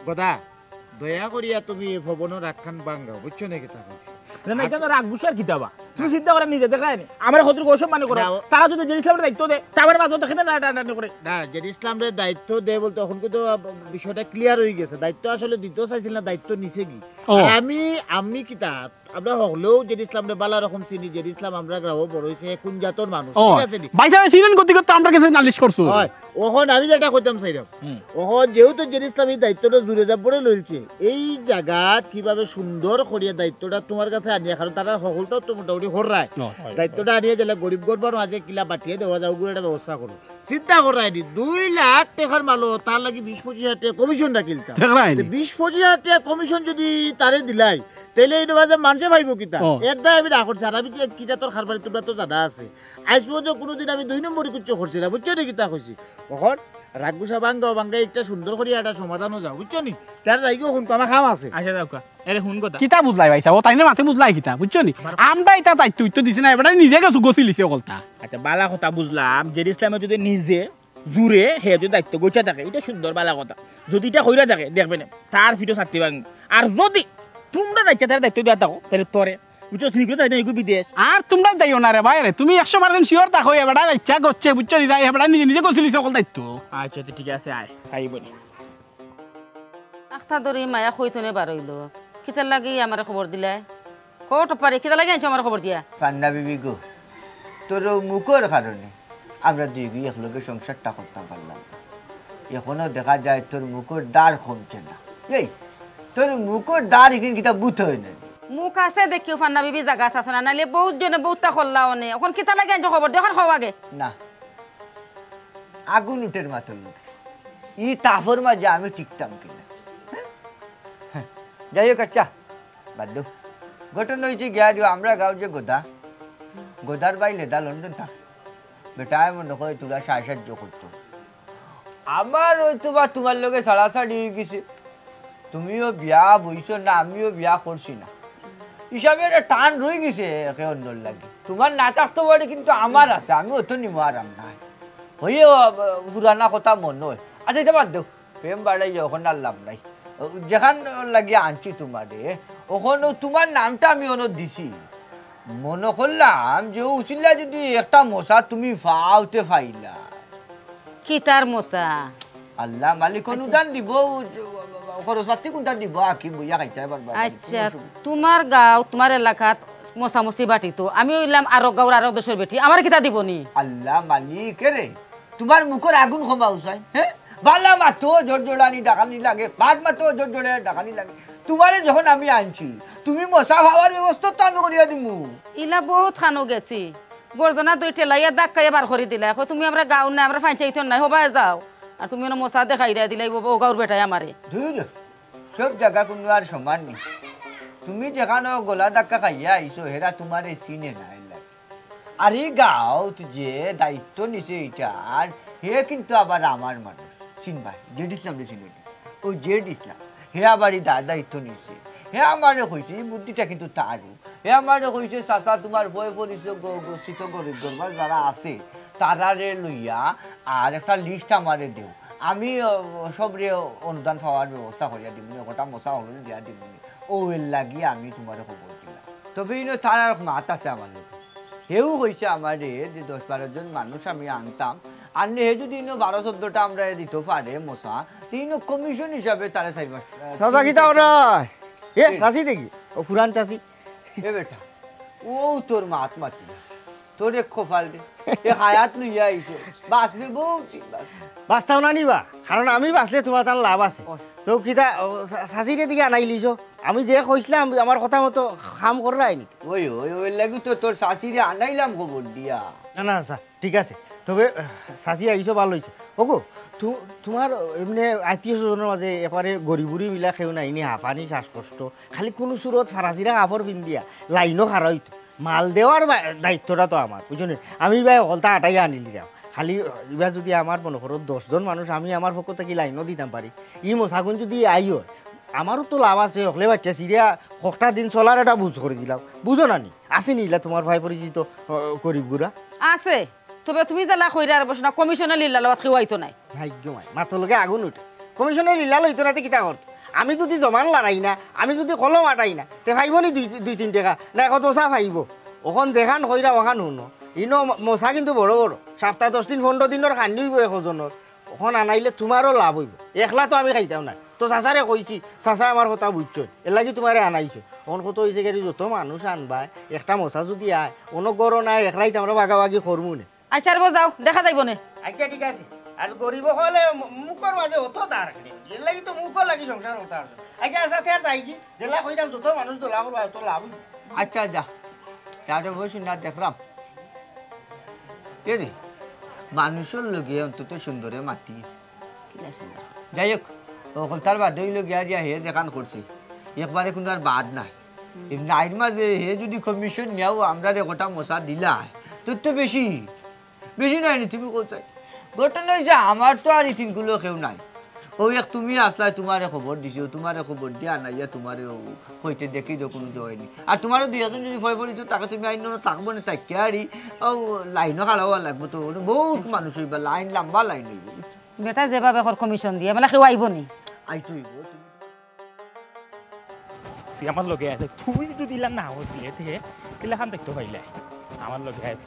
গদা দয়া করিয়া তুমি ভবনের রাখান বাঙ্গাও বুঝছো নাকি তা কইছি না এটা তো রাগ গুছার কিতাবা তুমি চিন্তা করে নিজে দেখায় না আমার ক্ষতির গোসম মানে করে তারা যদি জেরি ইসলামের দায়িত্ব দেয় তারপরে বাজো দেখে না করে না জেরি ইসলামের দায়িত্ব দেয় বলতে তখন কিন্তু বিষয়টা ক্লিয়ার হয়ে গেছে দায়িত্ব আসলে দিতেও চাইছিল না দায়িত্ব নিছে কি আমি কিতা আমরা হলেও জেরি ইসলামের বালা রকম চিনি জেরি ইসলাম আমরা গ্রামে বড় হইছে কোন জাতর মানুষ ঠিক আছে নি ভাই সাহেব চিনেন গতি করতে আমরা কাছে নালিশ করছো হয় ওখন আমি যেটা কইতাম চাইরাম ওখন যেহেতু জেরি ইসলাম এই দায়িত্বটা জুড়ে যাব পড়ে লইছে এই জায়গাত কিভাবে সুন্দর করিয়া দায়িত্বটা তোমার কাছে আনিয়া কারণ তারা সকলটাও তো মোটামুটি হরায় দায়িত্বটা আনিয়ে দিলে গরিব গরবার মাঝে কিলা বাটিয়ে দেওয়া যাও গুলো একটা ব্যবস্থা করো চিন্তা করাই নি 2 লাখ টাকার মালো তার লাগি 20-25 হাজার টাকা কমিশন রাখিলতাম 20-25 হাজার টাকা কমিশন যদি তারে দিলাই তাহলে এই বাজে মানুষে ভাইব কিতা এর দায় আমি না করছি আর আমি কিতা তোর খারবারি তোমরা তো জানা আছে আজ পর্যন্ত কোনোদিন আমি 2 নম্বরই কুচ্ছ করছি না বুঝছো নি কিতা কইছি কখন রাগুসা বাঙ্গা একটা সুন্দর করে একটা সমাধানও যাও বুঝছো নি তার যাই কোন আমার খাম আছে আচ্ছা দাও এরে হুন কথা কিতা বুঝলাই ভাই সাহেব তাই না মাথে বুঝলাই কিতা বুঝছো নি আমরা এটা দায়িত্ব তো দিছি না এবারে নিজে গেছো গছিলিছে কলতা আচ্ছা বালা কথা বুঝলাম জেরি ইসলামে যদি নিজে জুড়ে হে যদি দায়িত্ব গোছা থাকে এটা সুন্দর বালা কথা যদি এটা কইরা থাকে দেখবেন তার ভিডিও ছাড়তে পারেন আর যদি তোমরা দায়িত্ব দেওয়া থাকো তাহলে তোরে বুঝছো তুমি তাই নাই বিদেশ আর তোমরা যাইও না রে ভাই রে তুমি 100% শিওর থাকো এবারে ইচ্ছা করছে বুঝছো নি যাই এবারে নিজে নিজে কইছিলি সকল দায়িত্ব আচ্ছা তো ঠিক আছে আয় আইব নি আখতা ধরি মায়া কইতনে বার হইল কিতার লাগি আমার খবর দিলে কত পারে কিতার লাগি আনছো আমার খবর দিয়া পান্না বিবি গো তোর মুখের কারণে আমরা দুই গিয়ে একলগে সংসারটা করতে পারলাম এখনো দেখা যায় তোর মুখের দ্বার কমছে না এই তোর মুখের দ্বার এখানে কিতা বুথ হয় না মুখ আছে দেখিও ফান্না বিবি জায়গা আছে না নাইলে বহুত জনে বহুতটা করলা অনে এখন কিতা লাগি আনছো খবর দেখুন খাও আগে না আগুন উঠের মাথার লোক ই তাফর মাঝে আমি টিকতাম কিনা হ্যাঁ? যাই হোক আচ্ছা বাদ দাও ঘটনা হয়েছে গিয়া দিও আমরা গাঁও যে গোদার বাই লেদা লন্ডন থাক বেটা মনে করে তোরা সাহায্য করতো আমার হয়তো বা তোমার লগে ছাড়াছাড়ি হয়ে গেছে তুমিও বিয়া বইছো না আমিও বিয়া করছি না হিসাবে একটা টান রয়ে গেছে একে অন্যর লাগে তোমার না থাকতে পারে কিন্তু আমার আছে আমি অত নিমো আরাম নাই হইও পুরানা কথা মনে হয় আচ্ছা এটা বাদ দেও প্রেম বাড়াই ওখানে আর লাভ নাই যেখান লাগিয়ে আনছি তোমারে ওখানে তোমার নামটা আমি অন্য দিছি মনে করলাম যে উচিল্লা যদি একটা মশা তুমি ফাউতে ফাইলা কিতার মশা আল্লাহ মালিক অনুদান দিব খরচপাতি কোনটা দিব আঁকি বইয়া খাইতে পারবা আচ্ছা তোমার গাঁও তোমার এলাকাত মশামশি বাটি তো আমি হইলাম আরো গাঁওর আরো দেশের বেটি আমার কিতা দিবনি আল্লাহ মালিক রে তোমার মুখের আগুন ক্ষমা উসাই হ্যাঁ বালা মাতো জোর জোড়ানি ডাকানি লাগে বাদ মাতো জোর জোড়ে ডাকানি লাগে তোমারে যখন আমি আনছি তুমি মশা খাওয়ার ব্যবস্থা তো আমি করিয়া দিমু ইলা বহুত খানো গেছি গর্জনা দুই ঠেলাইয়া দাগ খাইয়া বার করে দিলা এখন তুমি আমরা গাঁও নাই আমরা ফাঁচাইতো নাই হবাই যাও আর তুমি মশা দেখাই দিয়া দিলাই ও গাঁওর বেটাই আমারে ধুর সব জায়গা কোনো আর সমান নেই তুমি যেখানে গলা ধাক্কা খাইয়া আইসো হেরা তোমার এই চিনে নাই আর এই গাঁৱত যে দায়িত্ব নিছে এইটার হে কিন্তু আবার আমার মানুষ চিনবাই জেড ইসলাম চিনে ও জেড ইসলাম হে আবার এই দায়িত্ব নিছে হে আমারে কইছে এই বুদ্ধিটা কিন্তু তারও হে আমারে কইছে চাচা তোমার বই পরিচয় গচ্ছিত গরিব দরবার যারা আছে তারারে লইয়া আর একটা লিস্ট আমারে দেও আমি সবরে অনুদান পাওয়ার ব্যবস্থা করিয়া দিব ওটা মশা হল দিয়া দিব ও এর লাগিয়ে আমি তোমার খবর দিলাম তবে তার আর মাত আছে আমার লোক হেও হয়েছে আমারে যে 10-12 জন মানুষ আমি আনতাম আনলে হে যদি 12-14টা আমরা দিতে পারে মশা তিন কমিশন হিসাবে তারা চাইবা চাচা কিতা ওরা এ চাচি দেখি ও ফুরান চাচি এ বেটা ও তোর মাত মাতি তোর এক খোফাল দে এ হায়াত লইয়া আইছে বাঁচবে বহুত বাঁচতাও না নিবা কারণ আমি বাঁচলে তোমার তার লাভ আছে তো কিতা চাচিরে দিকে আনাইলিছ আমি যে কইছিলাম আমার কথা মতো কাম করাই নি ওই ওই ওই লাগি তো তোর শাশিরে আনাইলাম খবর দিয়া না না আচ্ছা ঠিক আছে তবে চাচি আইছো ভালো হয়েছে ওগো তোমার এমনি আত্মীয় স্বজনের মাঝে এপারে গরিবুরি মিলা খেও নাই নি হাঁফানি শ্বাসকষ্ট খালি কোনো সুরত ফারাসিরা কাপড় পিন্ধিয়া লাইনও খারা হইতো মাল দেওয়ার দায়িত্বটা তো আমার বুঝছো আমি ভাই অকলতা আটাই আনিলি যাও খালি এবার যদি আমার মনে করো 10 জন মানুষ আমি আমার পক্ষ থেকে লাইনও দিতাম পারি ই মশাগুন যদি আইও আমারও তো লাভ আছে হলে বাচ্চা সিরিয়া কটা দিন চলার একটা বুঝ করে দিলাম বুঝো না নি আসেনি ইলা তোমার ভাই পরিচিত গরিবগুড়া আছে তবে তুমি জেলা কইরা আর বসনা কমিশনে লিলা লওয়াত খাওয়াইতো নাই ভাগ্য মাই মাথর লগে আগুন উঠে কমিশনের লীলা লইতো না কিতা করত আমি যদি জমান লড়াই না আমি যদি কলম আটাই না তে ভাইব নি 2-3 টাকা না এখন মশা ভাইব ওখান দেখান কইরা ওখান শুনো ইনো মশা কিন্তু বড় বড় সপ্তাহ 10 দিন 15 দিনের খান্দি হইব এজনের ওখান আনাইলে তোমারও লাভ হইব একলা তো আমি খাইতাম না তো চাচারে কইছি চাচা আমার কথা বুঝছো এর লাগি তোমারে আনাইছো অন কত হয়েছে গাড়ি যত মানুষ আনবা একটা মশা যদি আয় অন্য গরো নাই একলাই আমরা ভাগাভাগি করবো না আচ্ছা আর যাও দেখা যাইব নে আচ্ছা ঠিক আছে আর গরিব হলে মুখর মাঝে অত দাঁড় এর লাগি তো মুখর লাগি সংসার হতা আছে আচ্ছা আচ্ছা তার তাই কি জেলা কইরাম যত মানুষ তো লাভ তো লাভ আচ্ছা যা তাহলে বসে না দেখলাম কে রে মানুষের লগে অন্তত সুন্দরে মাতি যাই হোক ওখান তার বাদ হইল গিয়া দিয়া হে যেখান করছি একবারে কোনো আর বাদ নাই এমনি আইন মাঝে হে যদি কমিশন নেও আমরা রে গোটা মশা দিলা তোর তো বেশি বেশি নাই নি তুমি কোথায় ঘটনা হয়েছে আমার তো আর ইতিনগুলো কেউ নাই ও এক তুমি আসলাই তোমারে খবর দিছো তোমারে খবর দিয়া নাইয়া তোমারে হইতে দেখি তো কোনো হয়নি আর তোমারও 2 একজন যদি ভয় পড়িত তাকে তুমি আইন থাকবো না তাই কেয়ারি ও লাইনও খাড়াও লাগবো তো বহুত মানুষ হইবা লাইন লম্বা লাইন হইব বেটা যেভাবে কমিশন দিয়ে মানে কেউ আইব নি আইতো হইব দেখছি আমার লগে আছে তুই যদি ইলা না হইলে থেকে কিলা খান দেখতে পাইলে আমার লগে আছে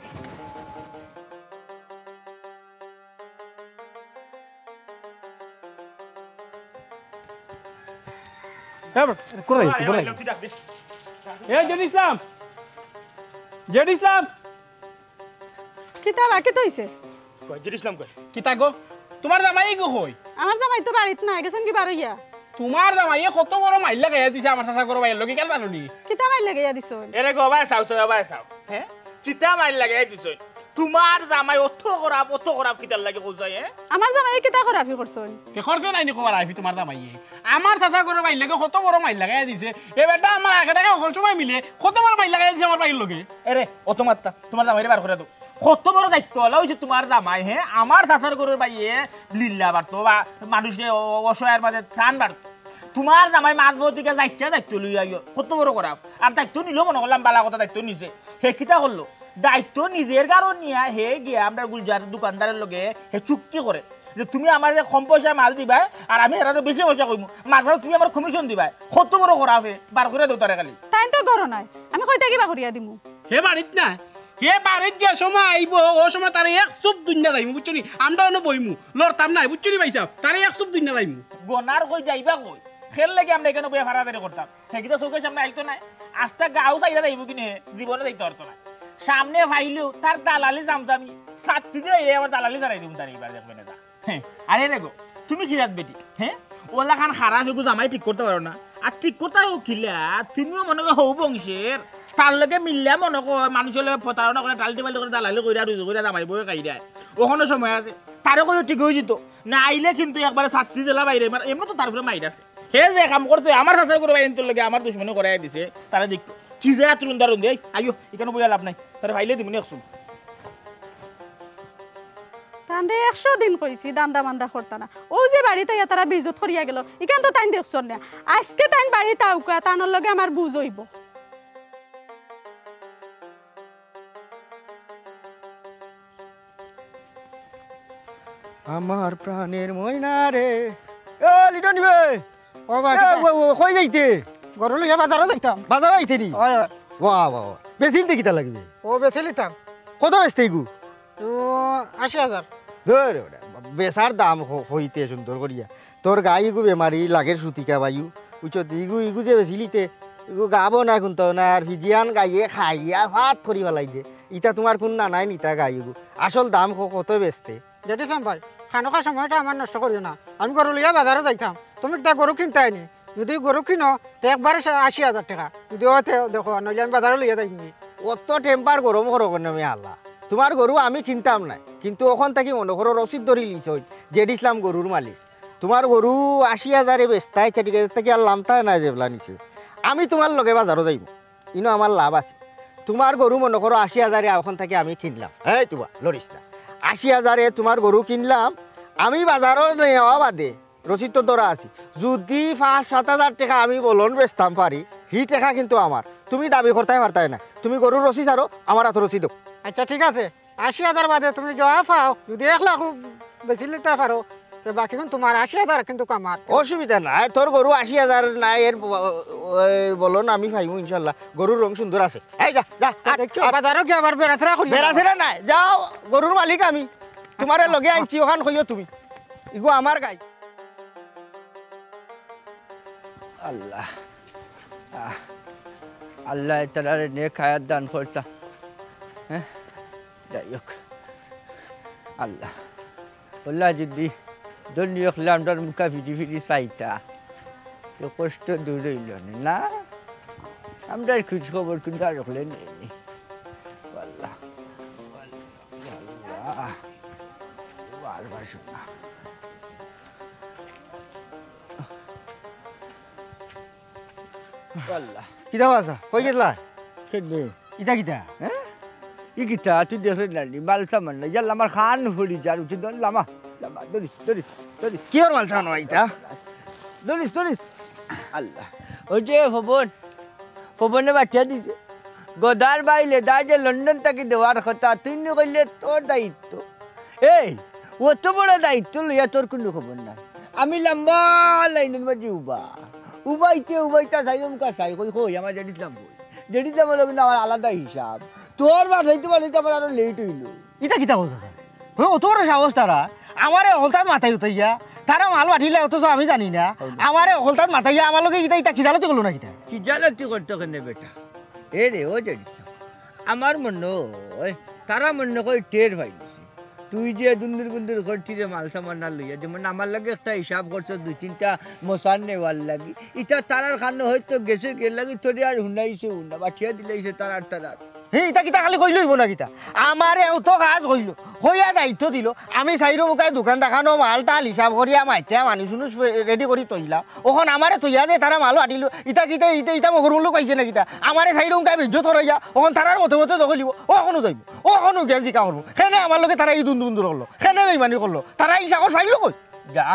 করে এ জেড ইসলাম কিতা বাকি তো হইছে জেড ইসলাম কই কিতা গো তোমার জামাই গো কই আমার জামাই তো বাড়িত নাই গেছেন কি বারইয়া তোমার জামাই কত বড় মাইল লাগাইয়া দিছে আমার চাচা করো ভাইয়ের লগে কেন জানুনি কিতা মাইল লাগাইয়া দিছো এরে গো ভাই চাও হ্যাঁ কিতা মাইল লাগাই দিছই তোমার জামাই অত খরাব কিতার লাগে কইছাই হ্যাঁ আমার জামাই কিতা করাফি করছন কে খরচ নাই নি খবর আইফি তোমার জামাই আমার চাচা করো ভাইয়ের লগে কত বড় মাইল লাগাইয়া দিছে এবারটা আমার আগে টাকা সকল সময় মিলে কত বড় মাইল লাগাইয়া দিছে আমার ভাইয়ের লগে এরে অত মাত্তা তোমার জামাইরে বার করে দাও কত বড় দায়িত্ব হলো হইছে তোমার জামাই হ্যাঁ আমার চাচার গরুর বাইয়ে লিল্লা বাড়তো বা মানুষকে অসহায়ের মাঝে ত্রাণ বাড়তো তোমার জামাই মাছ বৌদিকে দায়িত্ব লই আইও কত বড় করাব আর দায়িত্ব নিলেও মনে করলাম বালা কথা দায়িত্ব নিছে হে কিতা করলো দায়িত্ব নিজের কারণ নিয়া হে গিয়া আমরা গুলজার দোকানদারের লগে হে চুক্তি করে যে তুমি আমার যে কম পয়সা মাল দিবা আর আমি এরানো বেশি পয়সা কইমু মাছ তুমি আমার কমিশন দিবা কত বড় করাব হে বার করে দেও তারে খালি তাই তো করো নাই আমি কইতা কিবা করিয়া দিমু হে বাড়িত না হে বাড়িত যে সময় আইব ও সময় তারে এক চুপ দুনিয়া যাইমু বুঝছো নি আমরা অন্য বইমু লড়তাম নাই বুঝছো নি ভাই সাহেব তারে এক চুপ দুনিয়া যাইমু গনার কই যাইবা কই খেল লাগে আমরা এখানে বইয়া ভাড়া বেড়ে করতাম সেটা চৌকের সামনে আইতো নাই আস্তা গাও চাইরা যাইব কিনে জীবনে যাইতে পারতো না সামনে ভাইলেও তার দালালি জামতামি সাথী দিয়ে আবার দালালি জানাই দিব তার এইবার দেখবেন না আরে রে গো তুমি কি রাত বেটি হ্যাঁ ওলা খান খারাপ এগু জামাই ঠিক করতে পারো না আর ঠিক করতে কিলা তুমিও মনে করো হৌ বংশের তার লগে মিললে মনে কর মানুষের লগে প্রতারণা করে টালটি পাল্টি করে দালালি করে রুজু করে জামাই বই খাই দেয় ওখানে সময় আছে তারও করে ঠিক হয়ে যেত না আইলে কিন্তু একবারে ছাত্রী জেলা বাইরে এমনি তো তারপরে মাইর আছে হে যে কাম করছে আমার সাথে করে বাইরে তোর লগে আমার দুশ্মনী করাই দিছে তারা দেখতো কি যে তুলুন দারুন দেয় আইও এখানে বইয়া লাভ নাই তারা ভাইলে দিবনি একশো তান্ডে 100 দিন কইছি দান্দা মান্দা করতা না ও যে বাড়িতে তারা বিজত করিয়া গেল ইখান তো তাই দেখছন না আজকে তাই বাড়িতে আউকা তানোর লগে আমার বুঝ হইব আমার প্রাণের ময়না রে ও লিটন নিবে ও কই যাইতে গরু লইয়া বাজারও যাইতাম বাজার আইতে নি বাহ বাহ বেশিল দেখি তা লাগবে ও বেছে লিতাম কত বেচতে গু তো 80,000 ধর বেচার দাম হইতে সুন্দর করিয়া তোর গাই গু বেমারি লাগের সুতিকা বায়ু উচ্চত ইগু ইগু যে বেচিলিতে ইগু গাবো না কোন না আর ভিজিয়ান গাইয়ে খাইয়া ভাত করি পেলাই দে ইটা তোমার কোন না নাই নিতা গাই গু আসল দাম কত বেচতে যেটিছিলাম ভাই খানোকা সময়টা আমার নষ্ট করিও না আমি গরু লইয়া বাজারও যাইতাম তুমি তা গরু কিনতে আইনি যদি গরু কিনো তো একবারে 80,000 টাকা যদি ওতে দেখো নইলে আমি বাজারও লইয়া যাইনি অত টেম্পার গরম করো কেন আমি আল্লাহ তোমার গরু আমি কিনতাম না কিন্তু ওখান থেকে মনে করো রসিদ ধরি লিছ জেড ইসলাম গরুর মালিক তোমার গরু 80,000 বেচতাই 40,000 থেকে আর লামতাই না যেবলা নিছে আমি তোমার লগে বাজারও যাইব ইনো আমার লাভ আছে তোমার গরু মনে করো 80,000 ওখান থেকে আমি কিনলাম এই তোমার লড়িস না 80,000 তোমার গরু কিনলাম আমি বাজারও নেওয়া বাদে রসিদ তো ধরা আছি যদি 5-7,000 টাকা আমি বলন বেচতাম পারি হি টাকা কিন্তু আমার তুমি দাবি করতে পারতাই না তুমি গরুর রসিদ আরো আমার হাতে রসিদ আচ্ছা ঠিক আছে 80,000 বাদে তুমি যা পাও যদি 1 লাখ বেশি লিতে পারো তো বাকি তোমার 80,000 কিন্তু আমার অসুবিধা নাই তোর গরু 80,000 নাই এর বলন আমি পাইবো ইনশাল্লাহ গরুর রং সুন্দর আছে এই যা যা বাজারও কি আবার বেড়াছেরা করি বেড়াছেরা নাই যাও গরুর মালিক আমি তোমারে লগে আনছি ওখান কইও তুমি ইগো আমার গাই আল্লাহ আল্লাহ তাআলা নেক হায়াত দান করতা হ্যাঁ যাই হোক আল্লাহ আল্লাহ যদি দুনিয়া লামটার মুখা ফিরি ফিরি চাইতা তো কষ্ট দূর হইল না আমরা খোঁজ খবর কিন্তু আর রাখলে নেই আল্লাহ আল্লাহ বারবার শোনা আল্লাহ কিটা আছা কই গেছলা খেলে ইটা কিটা হ্যাঁ ই কিটা তুই দেখলে না মাল সামান না ইয়াল আমার খান হলি যার উঠে দল লামা লামা দরিস দরিস দরিস কি ওর মাল ছানো ইটা দরিস দরিস আল্লাহ ও যে ভবনে বাচ্চা দিছে গদার বাইলে দা যে লন্ডন থেকে দেওয়ার কথা তুই নি কইলে তোর দায়িত্ব এই অত বড় দায়িত্ব লইয়া তোর কোনো খবর নাই আমি লম্বা লাইনের মাঝে উবা উবাইতে উবাইতা যাইলাম কা চাই কই আমার ডেডি দিলাম হলো কিন্তু আমার আলাদা হিসাব তোর বাড়াইতে আমার আরো লেট হইল ইটা কিতা বলছো স্যার অত বড় সাহস তারা আমারে হলতাত মাথায় উঠাইয়া তারা মাল পাঠিলে অথচ আমি জানি না আমারে হলতাত মাথাইয়া আমার লগে ইটা খিজালতি করলো না কিতা কি জালাতি করতে কেন বেটা এ রে ও ডেডি আমার মনে হয় তারা মনে কই টের পাইছি তুই যে দুন্দুর গুন্দুর করছি রে মাল সামান না লইয়া যেমন আমার লাগে একটা হিসাব করছো 2-3টা মশান নেওয়ার লাগি এটা তারার খানো হয়তো গেছে গে লাগি তোরে আর হুনাইছে হুনা বাঠিয়া দিলেইছে তারার ইটা কিতা খালি কইল হইব না কিতা আমারে অত কাজ হইল হইয়া দায়িত্ব দিল আমি চাইরো মুখায় দোকান দেখানো মাল টাল হিসাব করিয়া মাইতিয়া মানুষ শুনুষ রেডি করি তৈলা ওখন আমারে তৈয়া যে তারা মাল আটিল ইটা কিতা ইটা মগর মূল্য কইছে না কিতা আমারে চাইরো মুখায় বিজ্জত হইয়া ওখন তারার মতে মতে জগল দিব ওখনো যাইব ওখনো গিয়া জিকা করবো সেনে আমার লগে তারা এই দুন্দুর করলো সেনে বেইমানি করলো তারা ইসাগর চাইল কই যা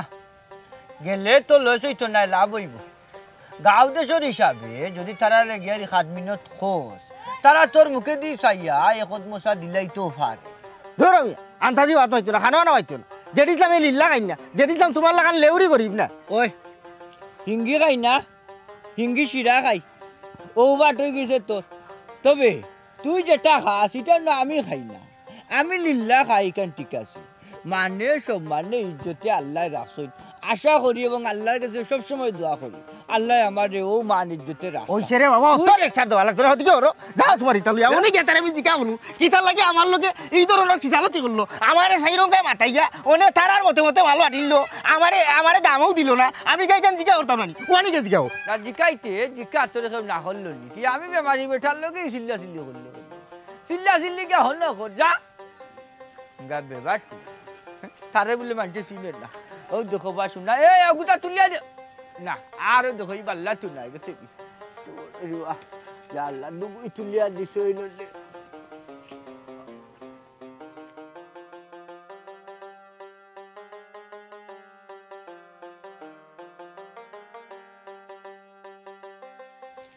গেলে তো লইছই তো নাই লাভ হইব গাঁও দেশের হিসাবে যদি তারা গিয়া 7 মিনিট খোঁজ তারা তোর মুখে দি চাইয়া একত মশা দিলাই তো ফার ধরো আন্তাজি বাত হইতো না খানো না হইতো না যেটি ইসলাম এই লিল্লা খাই না যেটি ইসলাম তোমার লাগান লেউরি করিব না ওই হিঙ্গি খাই না হিঙ্গি শিরা খাই ও বাট হয়ে গেছে তোর তবে তুই যেটা খাস এটা না আমি খাই না আমি লিল্লা খাই কেন ঠিক আছে মানে সম্মানে ইজ্জতে আল্লাহ রাখছেন আশা করি এবং আল্লাহর কাছে সবসময় দোয়া করি আল্লাহ আমার ও মান ইজ্জতে রাখ ওইছে রে বাবা তো লেকচার দেওয়া লাগতো হতে কি হলো যাও তোমার ইতা লইয়া উনি গেতারে আমি জিকা হলো কিতার লাগে আমার লগে এই ধরনের খিজালতি করলো আমারে সাইরঙ্গায় মাথাইয়া ওনে তারার মতে মতে ভালো আটিল আমারে দামও দিল না আমি গাইকান জিকা করতাম না ওয়ানি কে জিকাও না জিকাইতে জিকা তোর কেউ না হল নি আমি বেমারি বেঠার লগে চিল্লা চিল্লি করলো চিল্লা চিল্লি কে হল কর যা গাবে বাট তারে বলে মানতে চিনে না ও দেখো বা শুনা এ গুটা তুলিয়া দে না আর দেখো এই বাল্লা তুলাই গেছে ইয়া আল্লাহ দুগু তুলিয়া দিছো ইনলে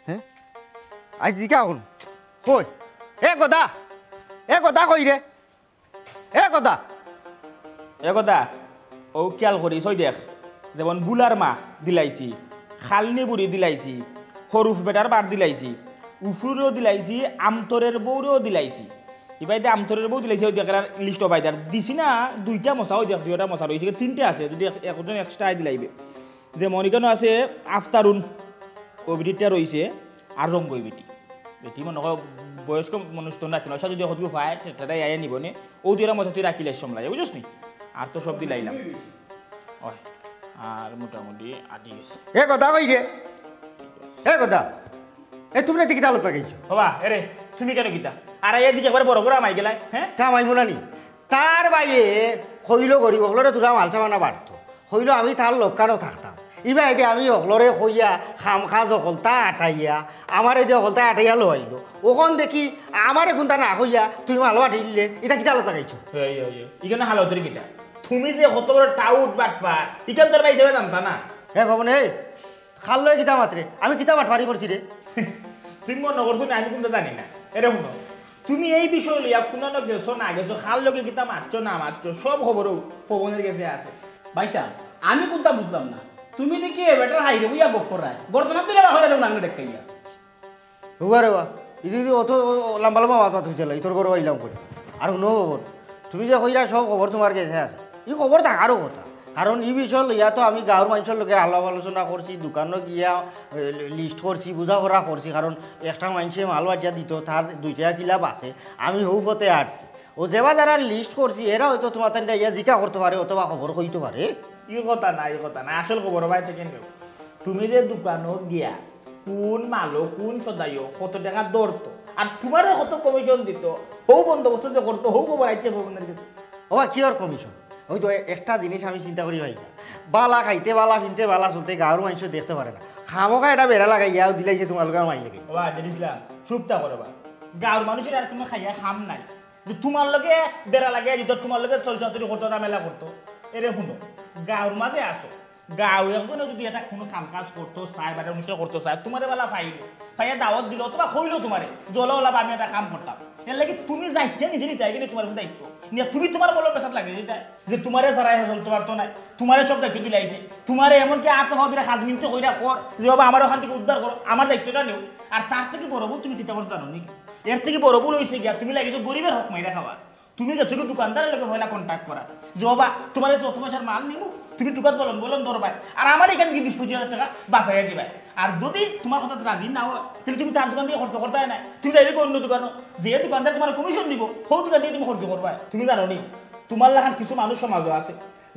হ্যাঁ আজ জিকা হল কই এ কথা কই রে এ কথা ও খেয়াল করিস ওই দেখ যেমন বুলার মা দিলাইছি খালনি বুড়ি দিলাইছি হরুফ বেটার বার দিলাইছি উফরুরও দিলাইছি আমতরের বউরেও দিলাইছি ইবাইতে আমতরের বউ দিলাইছি ওই দেখার লিস্ট বাইদার দিছি না 2টা মশা ওই দেখ 2টা মশা রয়েছে 3টে আছে যদি একজন এক্সট্রা দিলাইবে যেমন এখানে আছে আফতারুন ও বিটিটা রয়েছে আর রঙ্গই বেটি মনে হয় বয়স্ক মানুষ তো না তিনশা যদি হদিও পায় তাই আয়া নিবনে ও 2টা মশা তুই রাখিলে সমলাই বুঝছিস নি আর তো সব দিলাইলাম ওই আর মোটামুটি আটি গেছে এ কথা কই রে এ কথা এ তুমি এদিকে আলো লাগাইছো বাবা এরে তুমি কেন গীতা আর এদিকে একবার বড় করে মাই গেলাই হ্যাঁ তা মাইমু না নি তার বাইরে কইলো গরিব হলরে তোরা মাল সামানা বাড়তো কইলো আমি তার লোকানো থাকতাম ইবা এতে আমি হলরে কইয়া খাম খাজ হলতা আটাইয়া আমার এতে হলতা আটাইয়া লইলো ওখান দেখি আমারে কোনটা না কইয়া তুমি মাল বাটিলে এটা কি আলো লাগাইছো ইখানে হালতের গীতা তুমি যে কত বড় টাউট বাটপা ইখান তোর ভাই যাবে জানতা না হে ভবন হে খাল লয় কিতা মাত্রে আমি কিতা বাটপারি করছি রে তুমি মনে করছো না আমি কিন্তু জানি না এরে শুনো তুমি এই বিষয় লইয়া কোনো গেছো না গেছো খাল লগে কিতা মারছো না মারছো সব খবরও পবনের কাছে আছে ভাইসা আমি কোনটা বুঝলাম না তুমি দেখি বেটার হাইরে বুইয়া গপ করায় বর্তমান তুই হয়ে যাও নাঙ্গে দেখাইয়া হুয়া রে ইদি অত লম্বা লম্বা মাত মাত হইছিল ইতর করে আইলাম করে আর নো তুমি যে কইরা সব খবর তোমার কাছে আছে এই খবর থাকারও কথা কারণ এই বিষয় লইয়া তো আমি গাঁৱৰ মানুষের লগে আলাপ আলোচনা করছি দোকানে গিয়া লিস্ট করছি বুঝাপড়া করছি কারণ একটা মানুষে মাল বাটিয়া দিত তার 2টা কিলাপ আছে আমি হতে আটছি ও যেবা যারা লিস্ট করছি এরা হয়তো তোমার তাই ইয়া জিকা করতে পারে অথবা খবর কইতে পারে এই কথা না আসল খবর ভাই থেকে নেও তুমি যে দোকানত গিয়া কোন মালো কোন সদাইও কত টাকা দরতো আর তোমারও কত কমিশন দিত হৌ বন্দোবস্ত যে করতো হৌ খবর আইছে ভবনের কাছে ও কি আর কমিশন ওই তো একটা জিনিস আমি চিন্তা করি ভাই বালা খাইতে বালা ফিনতে বালা চলতে গাঁৱৰ মানুষ দেখতে পারে না খামোকা এটা বেড়া লাগাই ইয়াও দিলাইছে তোমালোকে মাই লাগে বাবা জিনিসলাম চুপটা করবা গাঁৱৰ মানুষের আর কোনো খাইয়া খাম নাই যে তোমার লগে বেড়া লাগে দিত তোমার লগে চলচাতুরি করতো মেলা করতো এরে শুনো গাঁৱৰ মাঝে আসো গাঁও একজনে যদি এটা কোনো কাম কাজ করতো চাই বা অনুষ্ঠান করতো চাই তোমার বেলা পাইলো পাইয়া দাওয়াত দিল অথবা হইলো তোমারে জল ওলাবা আমি একটা কাম করতাম এর লাগে তুমি যাইছে নিজে নিতে আইগিনি তোমার দায়িত্ব নিয়ে তুমি তোমার বলো পেশাত লাগে যেটা যে তোমারে যারা চলতে পারতো না তোমারে সব দায়িত্ব দিলে আইছে তোমারে এমনকি আত্মভাবের 7 মিনিট কইরা কর যে বাবা আমার ওখান থেকে উদ্ধার করো আমার দায়িত্বটা নেও আর তার থেকে বড় ভুল তুমি কিতা করতে জানো নাকি এর থেকে বড় ভুল হয়েছে গিয়া তুমি লাগিয়েছো গরিবের হক মাইরা খাওয়া তুমি গেছো কি দোকানদারের লোক হইলা কন্ট্যাক্ট করা যে বাবা তোমার যত পয়সার মাল নিবো তুমি দোকান বলন ধরবাই আর আমার এখান থেকে 20-25 টাকা বাঁচাইয়া দিবাই আর যদি তোমার কথা রাজি না হয় তাহলে তুমি তার দোকান দিয়ে খরচ করতে না তুমি যাইবে অন্য দোকান যে দোকানদার তোমার কমিশন দিব সেই দোকান দিয়ে তুমি খরচ করবা তুমি জানো নি তোমার লাগান কিছু মানুষ সমাজও আছে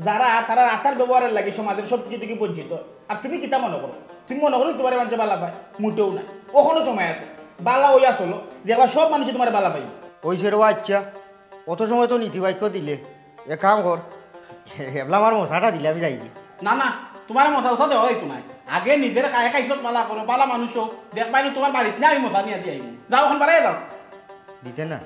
যারা তারা আচার ব্যবহারের লাগে সমাজের সব কিছু থেকে বঞ্চিত আর তুমি কিতা মনে করো তুমি মনে করো তোমার মানুষের বালা পায় মোটেও না ওখানো সময় আছে বালা ওই আসলো যে আবার সব মানুষের তোমার বালা পাই ওই সেরো আচ্ছা অত সময় তো নীতিবাক্য দিলে এ কাম কর এবলা আমার মশাটা দিলে আমি যাইনি না না তোমার মশা উষা দেওয়া হইতো নাই আগে নিজের খাই খাইছত পালা করো পালা মানুষ হোক দেখ পাইনি তোমার বাড়িতে না আমি মশা নিয়ে দিয়ে যাও এখন বাড়াই যাও দিতে না